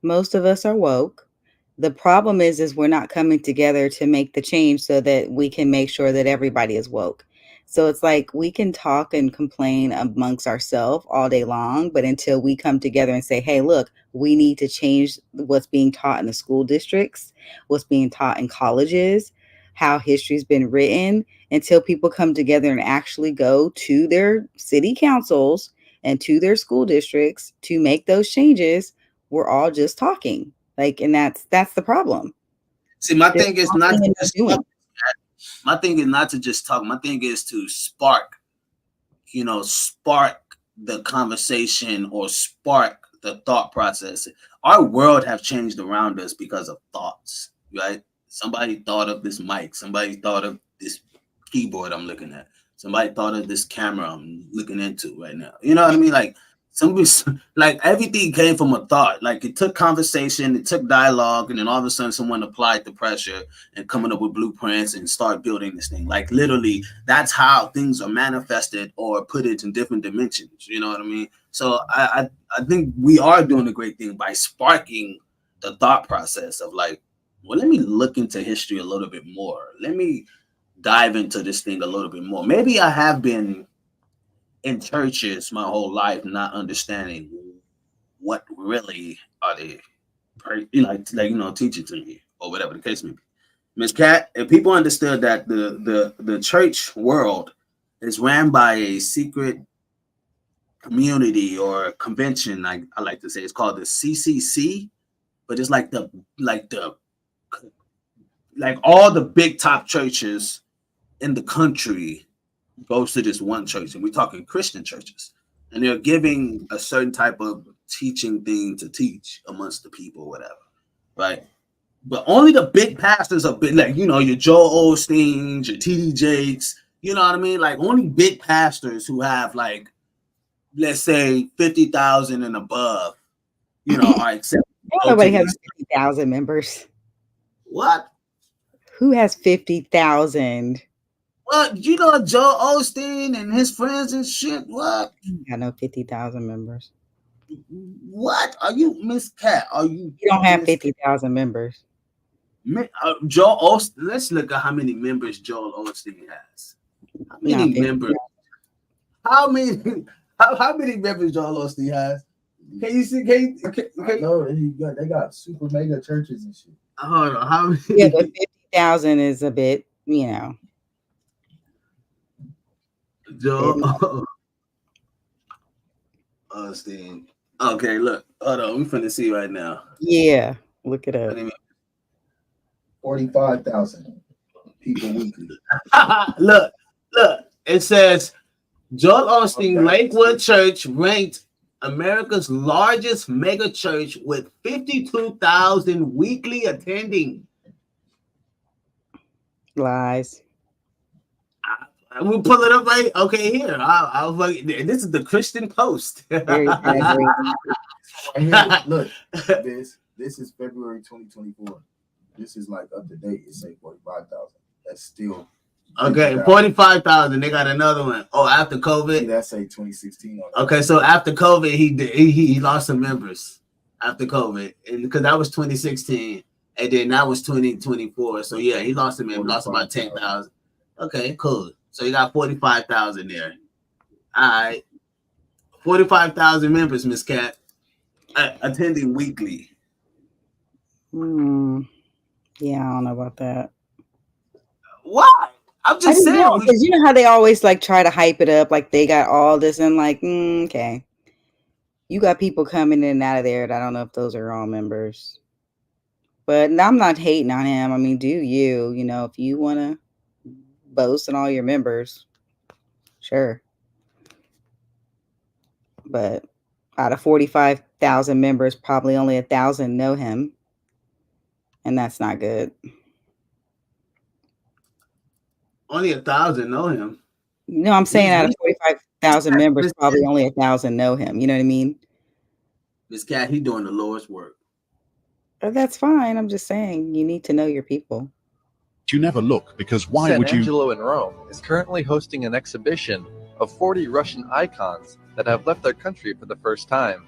most of us are woke. The problem is we're not coming together to make the change so that we can make sure that everybody is woke. So it's like we can talk and complain amongst ourselves all day long, but until we come together and say, hey, look, we need to change what's being taught in the school districts, what's being taught in colleges, how history's been written until people come together and actually go to their city councils and to their school districts to make those changes. We're all just talking. Like, and that's the problem. See, my They're thing is not talking to and just not doing. talk. My thing is not to just talk. My thing is to spark, spark the conversation or spark the thought process. Our world have changed around us because of thoughts, right? Somebody thought of this mic. Somebody thought of this keyboard I'm looking at. Somebody thought of this camera I'm looking into right now. You know what I mean? Like somebody, like everything came from a thought. Like it took conversation, it took dialogue, and then all of a sudden someone applied the pressure and coming up with blueprints and start building this thing. Like literally, that's how things are manifested or put into different dimensions. You know what I mean? So I think we are doing a great thing by sparking the thought process of like, well, let me look into history a little bit more. Let me dive into this thing a little bit more. Maybe I have been in churches my whole life, not understanding what really are they, teaching to me or whatever the case may be. Miss Cat, if people understood that the church world is ran by a secret community or convention, I like to say, it's called the CCC, but it's like all the big top churches in the country goes to this one church, and we're talking Christian churches, and they're giving a certain type of teaching thing to teach amongst the people, whatever, right? But only the big pastors are big, like your Joel Osteens, your TD Jakes, you know what I mean? Like only big pastors who have like, let's say 50,000 and above, are accepted. Nobody has 50,000 members. What? Who has 50,000? What? Joel Osteen and his friends and shit? What? I know 50,000 members. What? Are you Miss Cat? Are you? You don't have 50,000 members. Joel Osteen. Let's look at how many members Joel Osteen has. How many members? How many members Joel Osteen has? Can you see? No, they got super mega churches and shit. Hold on. How many? Yeah, but 50,000 is a bit, Joel Osteen. Okay, look. Hold on. We're finna see right now. Yeah, look it up. 45,000 people weekly. Look. It says Joel Osteen Lakewood Church ranked America's largest mega church with 52,000 weekly attending. Lies. We'll pull it up right. Okay, here. This is the Christian Post. Very exaggerating. Look, this is February 2024. This is like up to date. It say 45,000. That's still okay. 45,000. They got another one. Oh, after COVID. That say 2016. Okay, so after COVID, he lost some members after COVID, and because that was 2016, and then that was 2024. So yeah, he lost some members. Lost about 10,000. Okay, cool. So you got 45,000 there. All right, 45,000 members, Miss Cat, attending weekly. Yeah, I don't know about that. Why? I'm just saying. Because you know how they always like try to hype it up, like they got all this, and like, okay, you got people coming in and out of there. And I don't know if those are all members, but I'm not hating on him. I mean, do you? If you want to boast in all your members, sure. But out of 45,000 members, probably only 1,000 know him. And that's not good. Only 1,000 know him. No, I'm saying out of 45,000 members, probably only 1,000 know him. You know what I mean? Miss Cat, he doing the Lord's work. That's fine. I'm just saying you need to know your people. You never look, because why San would you? Angelo in Rome is currently hosting an exhibition of 40 Russian icons that have left their country for the first time.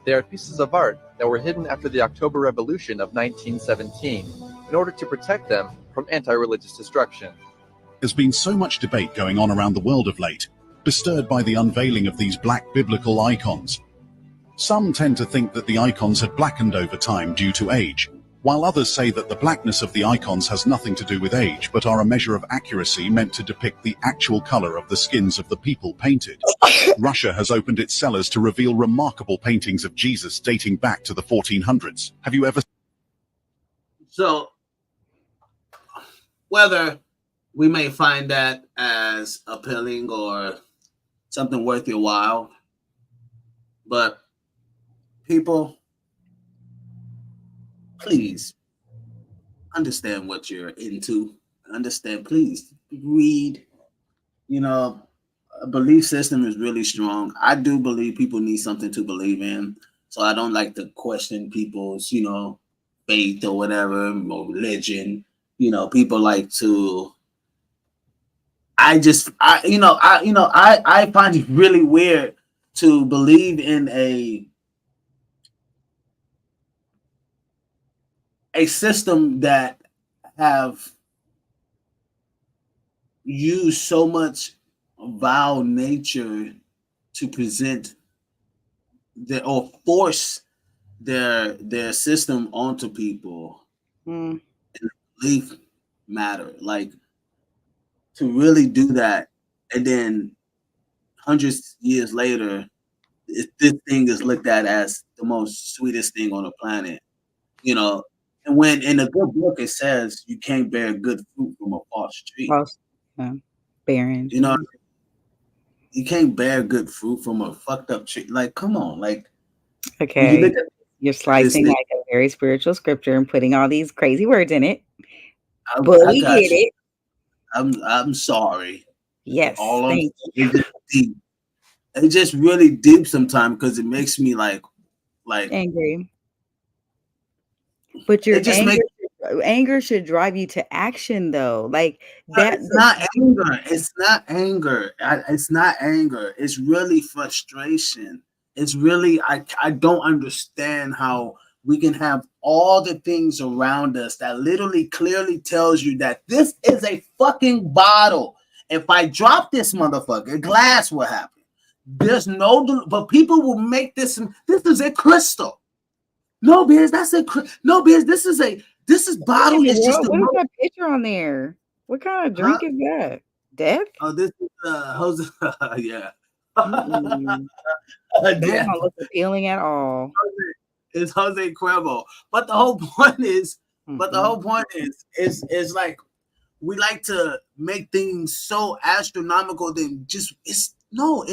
They are pieces of art that were hidden after the October Revolution of 1917 in order to protect them from anti-religious destruction. There's been so much debate going on around the world of late, bestirred by the unveiling of these black biblical icons. Some tend to think that the icons had blackened over time due to age, while others say that the blackness of the icons has nothing to do with age, but are a measure of accuracy meant to depict the actual color of the skins of the people painted. Russia has opened its cellars to reveal remarkable paintings of Jesus dating back to the 1400s. Have you ever? So, whether we may find that as appealing or something worth your while, but people, please understand what you're into. Understand, please read. You know, a belief system is really strong. I do believe people need something to believe in. So I don't like to question people's, faith or whatever, or religion. People like to. I find it really weird to believe in a system that have used so much vile nature to present or force their system onto people. Mm. Belief matter, like to really do that, and then hundreds years later, this thing is looked at as the most sweetest thing on the planet. And when in a good book it says you can't bear good fruit from a false tree. False, barren. You know, you can't bear good fruit from a fucked up tree. Like, come on, like. Okay, You look at you're slicing thing, like a very spiritual scripture and putting all these crazy words in it. I We got get you. it. I'm sorry. Yes, All I'm thank you. saying is just deep. It's just really deep sometimes because it makes me like Angry. But your it just makes. anger should drive you to action, though. Like that. It's not anger. It's not anger. It's not anger. It's really frustration. It's really I don't understand how we can have all the things around us that literally clearly tells you that this is a fucking bottle. If I drop this motherfucker, glass will happen. There's no, but people will make this. This is a crystal. No, Biz, that's a no, Biz. This is bottle. It's just What is that picture on there? What kind of drink is that? Death? Oh, this is Jose. Yeah. That don't look appealing at all. It's Jose Cuervo. But the whole point is, is like we like to make things so astronomical than just it's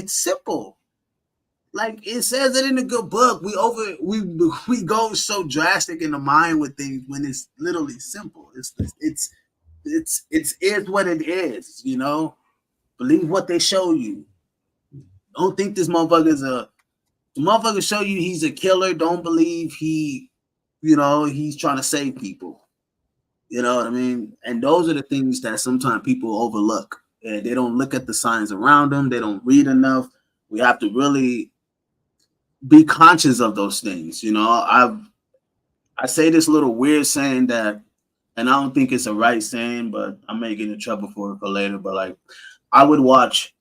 simple. Like it says it in a good book. We go so drastic in the mind with things when it's literally simple. It's what it is, Believe what they show you. Don't think this motherfucker's the motherfucker show you he's a killer. Don't believe he's trying to save people. You know what I mean? And those are the things that sometimes people overlook. And they don't look at the signs around them. They don't read enough. We have to really be conscious of those things. I say this little weird saying that, and I don't think it's a right saying, but I may get in trouble for it for later. But like, I would watch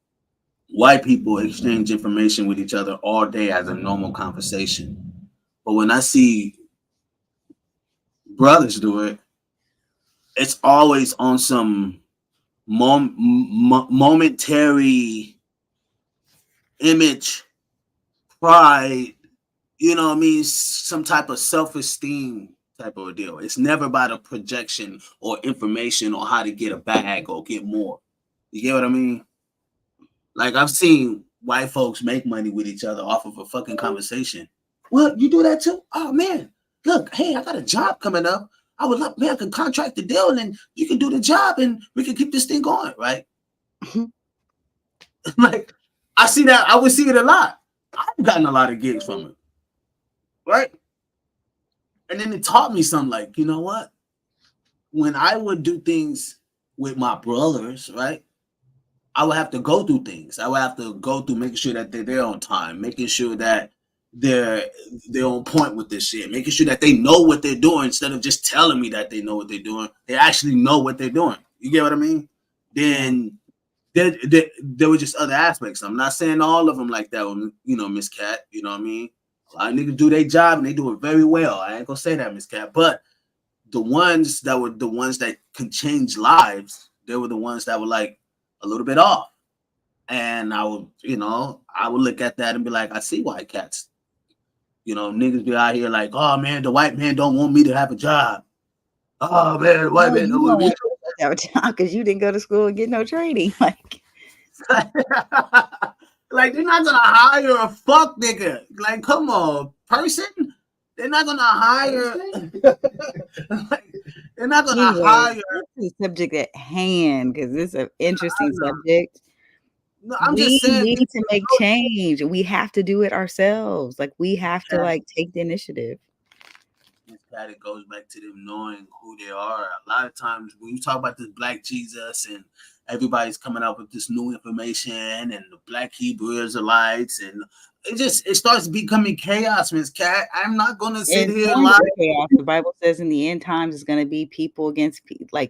white people exchange information with each other all day as a normal conversation. But when I see brothers do it, it's always on some momentary image, pride, some type of self-esteem type of a deal. It's never about a projection or information or how to get a bag or get more. You get what I mean? Like I've seen white folks make money with each other off of a fucking conversation. Well, you do that too? Oh man, look, hey, I got a job coming up. I would love, man, I can contract the deal and then you can do the job and we can keep this thing going, right? Like I see that, I would see it a lot. I've gotten a lot of gigs from it. Right? And then it taught me something like, you know what? When I would do things with my brothers, right? I would have to go through things. I would have to go through making sure that they're there on time, making sure that they're on point with this shit, making sure that they know what they're doing instead of just telling me that they know what they're doing. They actually know what they're doing. You get what I mean? Then there were just other aspects. I'm not saying all of them like that, Miss Cat, you know what I mean? A lot of niggas do their job and they do it very well. I ain't gonna say that, Miss Cat, but the ones that were the ones that could change lives, they were the ones that were like a little bit off. And I would look at that and be like, I see white cats. Niggas be out here like, oh man, the white man don't want me to have a job. Oh man, the white man don't want me to have a job because you didn't go to school and get no training. Like, like they're not gonna hire a fuck nigga. Like, come on, person. They're not gonna hire. They're not gonna hire. The subject at hand, because it's an interesting subject. No, I'm just saying we need to make change. We have to do it ourselves. Like, we have to take the initiative. It goes back to them knowing who they are. A lot of times when you talk about this Black Jesus and everybody's coming up with this new information and the Black Hebrew Israelites, and it starts becoming chaos, Miss Cat. I'm not gonna sit here and lie. Chaos. The Bible says in the end times it's gonna be people against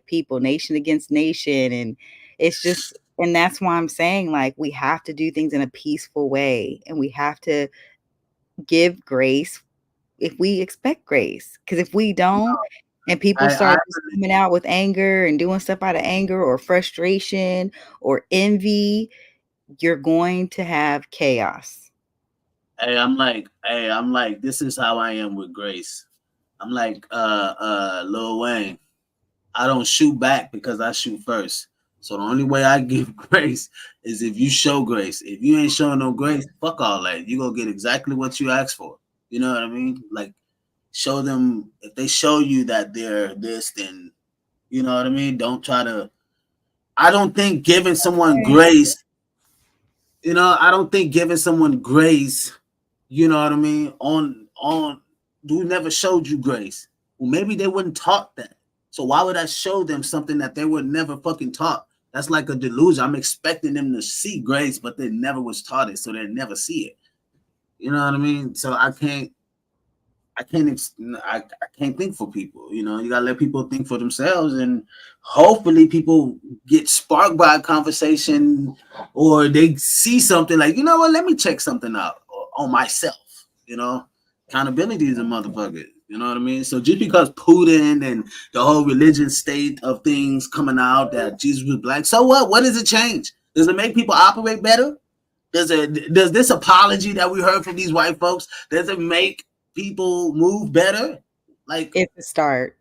people, nation against nation, and it's just, and that's why I'm saying, like, we have to do things in a peaceful way, and we have to give grace if we expect grace, because if we don't, and people start coming out with anger and doing stuff out of anger or frustration or envy, you're going to have chaos. I'm like, this is how I am with grace. I'm like, Lil Wayne. I don't shoot back because I shoot first. So the only way I give grace is if you show grace. If you ain't showing no grace, fuck all that. You gonna get exactly what you asked for. You know what I mean? Like, show them. If they show you that they're this, then you know what I mean? Don't try to. I don't think giving someone grace. I don't think giving someone grace. You know what I mean? On who never showed you grace. Well, maybe they weren't taught that. So why would I show them something that they were never fucking taught? That's like a delusion. I'm expecting them to see grace, but they never was taught it, so they never see it. You know what I mean? So I can't think for people. You gotta let people think for themselves, and hopefully people get sparked by a conversation, or they see something like, you know what, let me check something out on myself. Accountability is a motherfucker. You know what I mean? So just because Putin and the whole religion state of things coming out that Jesus was black, so what? What does it change? Does it make people operate better? Does this apology that we heard from these white folks, does it make people move better? Like, it's a start.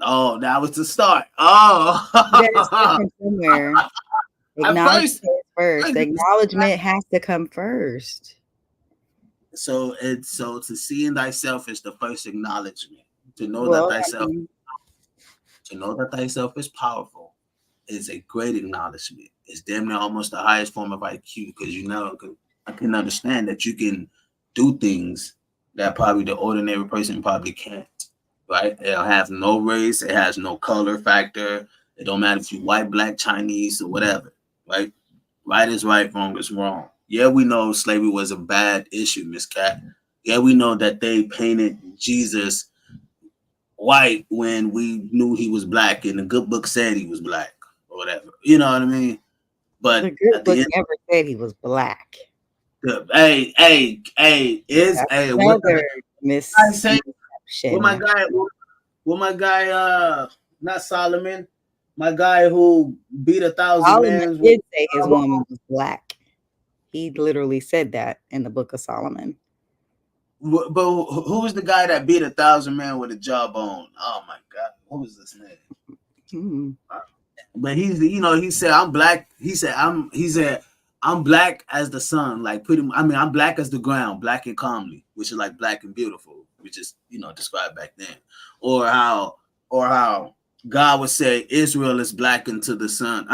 Oh, that was the start. Oh, somewhere. Acknowledgement first. The acknowledgement has to come first. So to see in thyself is the first acknowledgement. To know that thyself is powerful is a great acknowledgement. It's damn near almost the highest form of IQ, because I can understand that you can do things that probably the ordinary person probably can't. Right? It has no race. It has no color factor. It don't matter if you're white, black, Chinese, or whatever. Right? Right is right. Wrong is wrong. Yeah, we know slavery was a bad issue, Miss Cat. Yeah, we know that they painted Jesus white when we knew he was black, and the good book said he was black or whatever. You know what I mean? But the good book never said he was black. Hey, my guy, not Solomon, my guy who beat 1,000 men. Solomon did say his woman was black. He literally said that in the Book of Solomon. But who was the guy that beat 1,000 men with a jawbone? Oh my God, what was this name? Mm-hmm. But he said I'm black. He said I'm black as the sun, like I'm black as the ground, black and calmly, which is like black and beautiful, which is described back then, or how God would say Israel is black into the sun.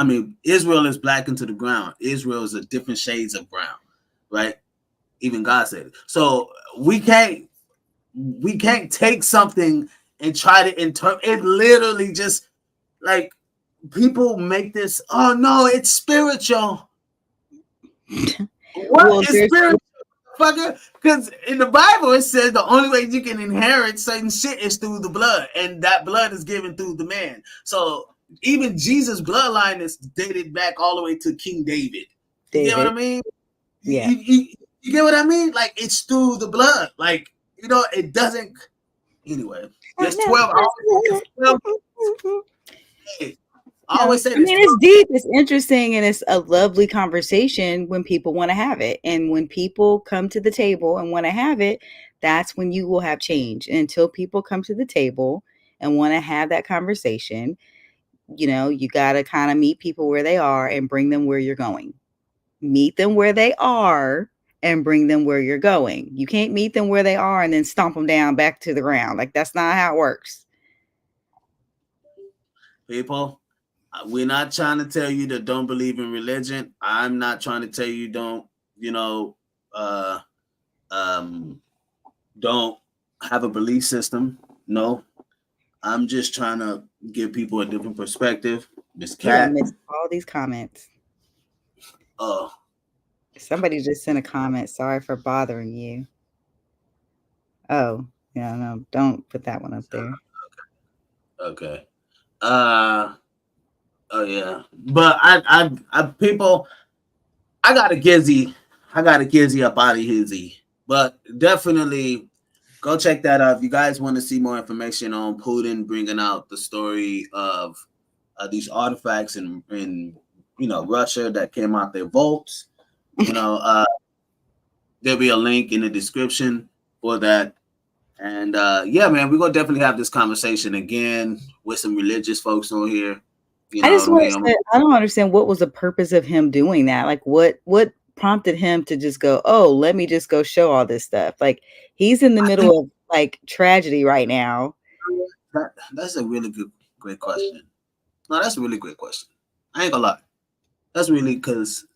Israel is black into the ground. Israel is a different shades of brown, right? Even God said it. So we can't take something and try to interpret it. Literally, just like people make this. Oh no, it's spiritual. What is spiritual? Fucker, because in the Bible it says the only way you can inherit certain shit is through the blood, and that blood is given through the man. So even Jesus' bloodline is dated back all the way to King David. You get what I mean? Yeah. You get what I mean? Like, it's through the blood. Like, it doesn't. Anyway, there's 12 hours. 12, hey, I always say I this. mean, it's deep, it's interesting, and it's a lovely conversation when people want to have it. And when people come to the table and want to have it, that's when you will have change. And until people come to the table and want to have that conversation, you got to kind of meet people where they are and bring them where you're going. Meet them where they are and bring them where you're going. You can't meet them where they are and then stomp them down back to the ground. Like, that's not how it works. People, we're not trying to tell you that don't believe in religion. I'm not trying to tell you don't have a belief system. No, I'm just trying to give people a different perspective. Miss Cat, missed all these comments. Somebody just sent a comment. Sorry for bothering you. Oh, yeah, no, don't put that one up there. Okay. Oh yeah, but I people, I got a Gizzy up out of hizzy, but definitely go check that out if you guys want to see more information on Putin bringing out the story of these artifacts in Russia that came out their vaults. There'll be a link in the description for that. And yeah, man, we're gonna definitely have this conversation again with some religious folks on here. I don't understand what was the purpose of him doing that. Like, what prompted him to just go, oh, let me just go show all this stuff? Like, he's in the middle of like tragedy right now. That's a really great question. No, that's a really great question. I ain't gonna lie. That's really, because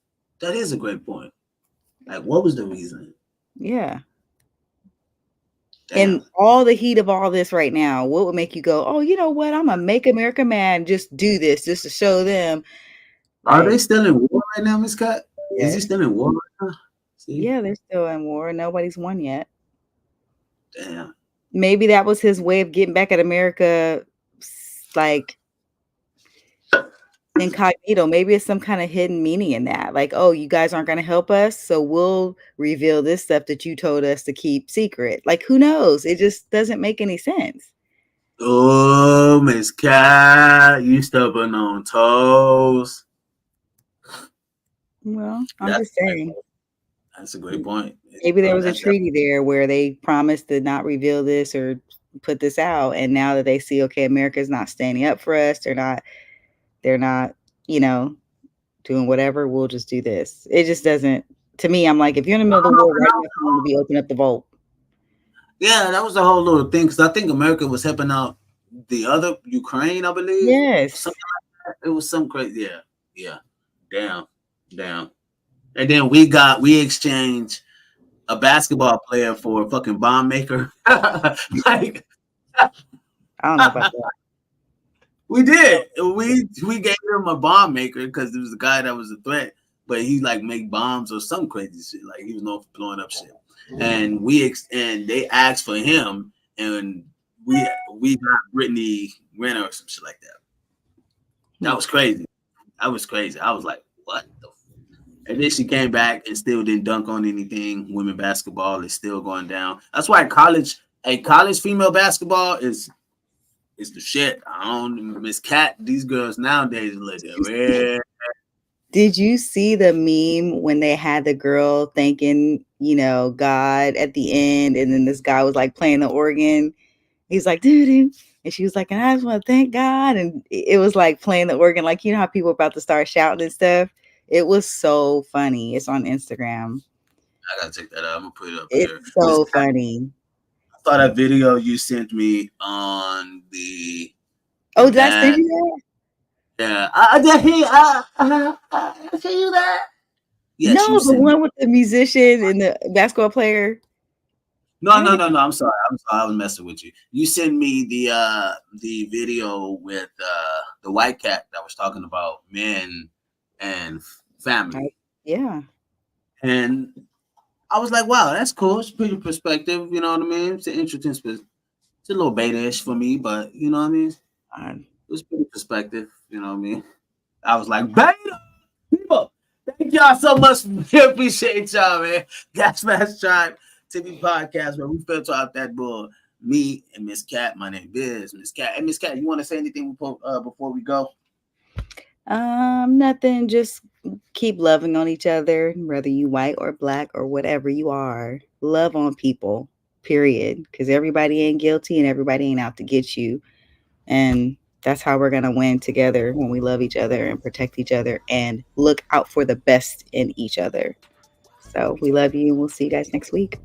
that is a great point. Like, what was the reason? Yeah. Damn. In all the heat of all this right now, what would make you go, oh, you know what? I'm gonna make America mad. Just do this, just to show them. Are they still in war right now, Miss Cat? Yes. Is he still in war right now? Yeah, they're still in war. Nobody's won yet. Damn. Maybe that was his way of getting back at America, like incognito. Maybe it's some kind of hidden meaning in that. Like, oh, you guys aren't going to help us, so we'll reveal this stuff that you told us to keep secret. Like, who knows? It just doesn't make any sense. Oh, Miss Cat, you stepping on toes. Well, I'm just saying. That's a great point. Maybe there was a treaty there where they promised to not reveal this or put this out, and now that they see, okay, America's not standing up for us, they're not, doing whatever, we'll just do this. It just doesn't, to me, I'm like, if you're in the middle of the war, right now, you want to be open up the vault. Yeah, that was the whole little thing, because I think America was helping out the other Ukraine, I believe. Yes. Something like that. It was some crazy, yeah. Damn. And then we exchanged a basketball player for a fucking bomb maker. Like, I don't know about that. We did. We gave him a bomb maker because there was a guy that was a threat, but he like make bombs or some crazy shit. Like, he was known for blowing up shit. And they asked for him, and we got Brittany Renner or some shit like that. That was crazy. I was like, what the? And then she came back and still didn't dunk on anything. Women basketball is still going down. That's why college female basketball is the shit. I don't Miss Cat. These girls nowadays look red. Did you see the meme when they had the girl thanking, God at the end, and then this guy was like playing the organ? He's like, doo-doo. And she was like, and I just want to thank God. And it was like playing the organ, like, how people are about to start shouting and stuff. It was so funny. It's on Instagram. I gotta check that out. I'm gonna put it up here. It's so funny. I saw that video you sent me on the. Oh, did I send you that? Yeah, I did hear. I sent you that. Yes, no, the one with the musician and the basketball player. No. I'm sorry. I was messing with you. You sent me the video with the white cat that was talking about men and family. Yeah. And I was like, wow, that's cool. It's a pretty perspective. You know what I mean? It's an interesting perspective. It's a little beta-ish for me, but you know what I mean? It was pretty perspective. You know what I mean? I was like, beta! People, thank y'all so much. We appreciate y'all, man. Gas Mask Tribe TV podcast, where we filter out that bull. me and Miss Cat. My name is Miss Cat. Hey, Miss Cat, you want to say anything before we go? Nothing. Just keep loving on each other, whether you white or black or whatever you are. Love on people, period. Because everybody ain't guilty and everybody ain't out to get you. And that's how we're gonna win together, when we love each other and protect each other and look out for the best in each other. So we love you, and we'll see you guys next week.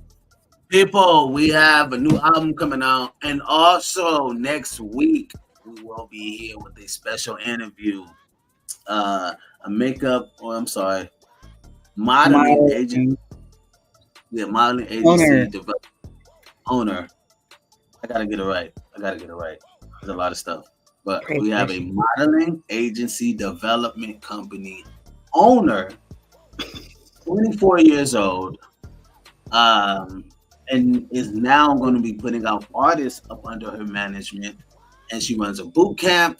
People, we have a new album coming out, and also next week we will be here with a special interview. Modeling agency. Yeah, modeling agency owner. I gotta get it right. There's a lot of stuff, but we have a modeling agency development company owner, 24 years old, and is now going to be putting out artists up under her management. And she runs a boot camp.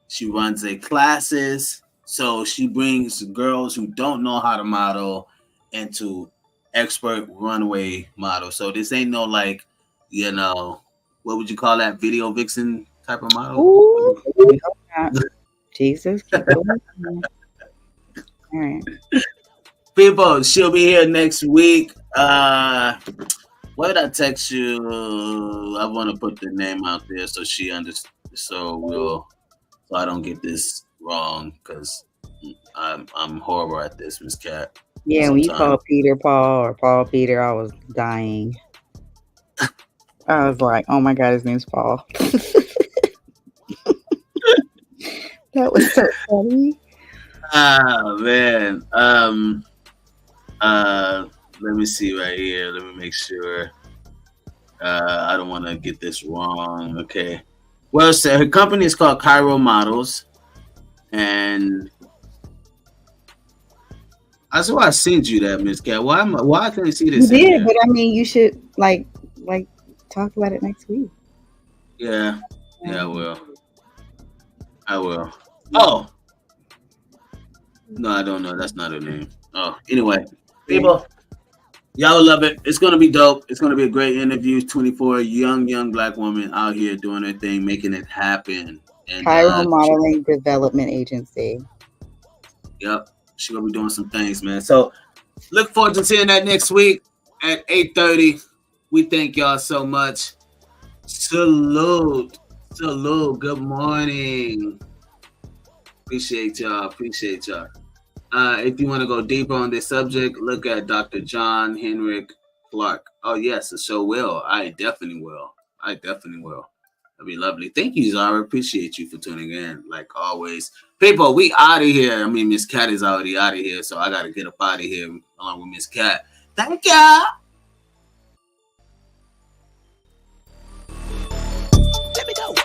She runs a classes. So she brings girls who don't know how to model into expert runway model. So this ain't no like, what would you call that? Video vixen type of model? Ooh, Jesus. All right. People, she'll be here next week. What did I text you? I want to put the name out there so she understands. So I don't get this wrong, because I'm horrible at this, Miss Cat. Yeah, when you call Peter Paul or Paul Peter, I was dying. I was like, oh my God, his name's Paul. That was so funny. Ah, man. Let me see right here. Let me make sure. I don't want to get this wrong. Okay. Well, so her company is called Cairo Models, and I saw I sent you that, Miss Cat. Why can't I see this? You did, but I mean, you should like talk about it next week. Yeah, I will. Oh, no, I don't know. That's not her name. Oh, anyway, people, y'all will love it. It's gonna be dope. It's gonna be a great interview. 24 young black woman out here doing her thing, making it happen. And Cairo Modeling Development Agency. Yep, she's gonna be doing some things, man. So look forward to seeing that next week at 8:30. We thank y'all so much. Salute. Good morning. Appreciate y'all. If you want to go deeper on this subject, look at Dr. John Henrik Clark. Oh yes, the show will. I definitely will. That'd be lovely. Thank you, Zara. Appreciate you for tuning in, like always. People, we out of here. I mean, Miss Cat is already out of here, so I gotta get up out of here along with Miss Cat. Thank y'all. Let me go.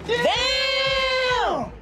Damn!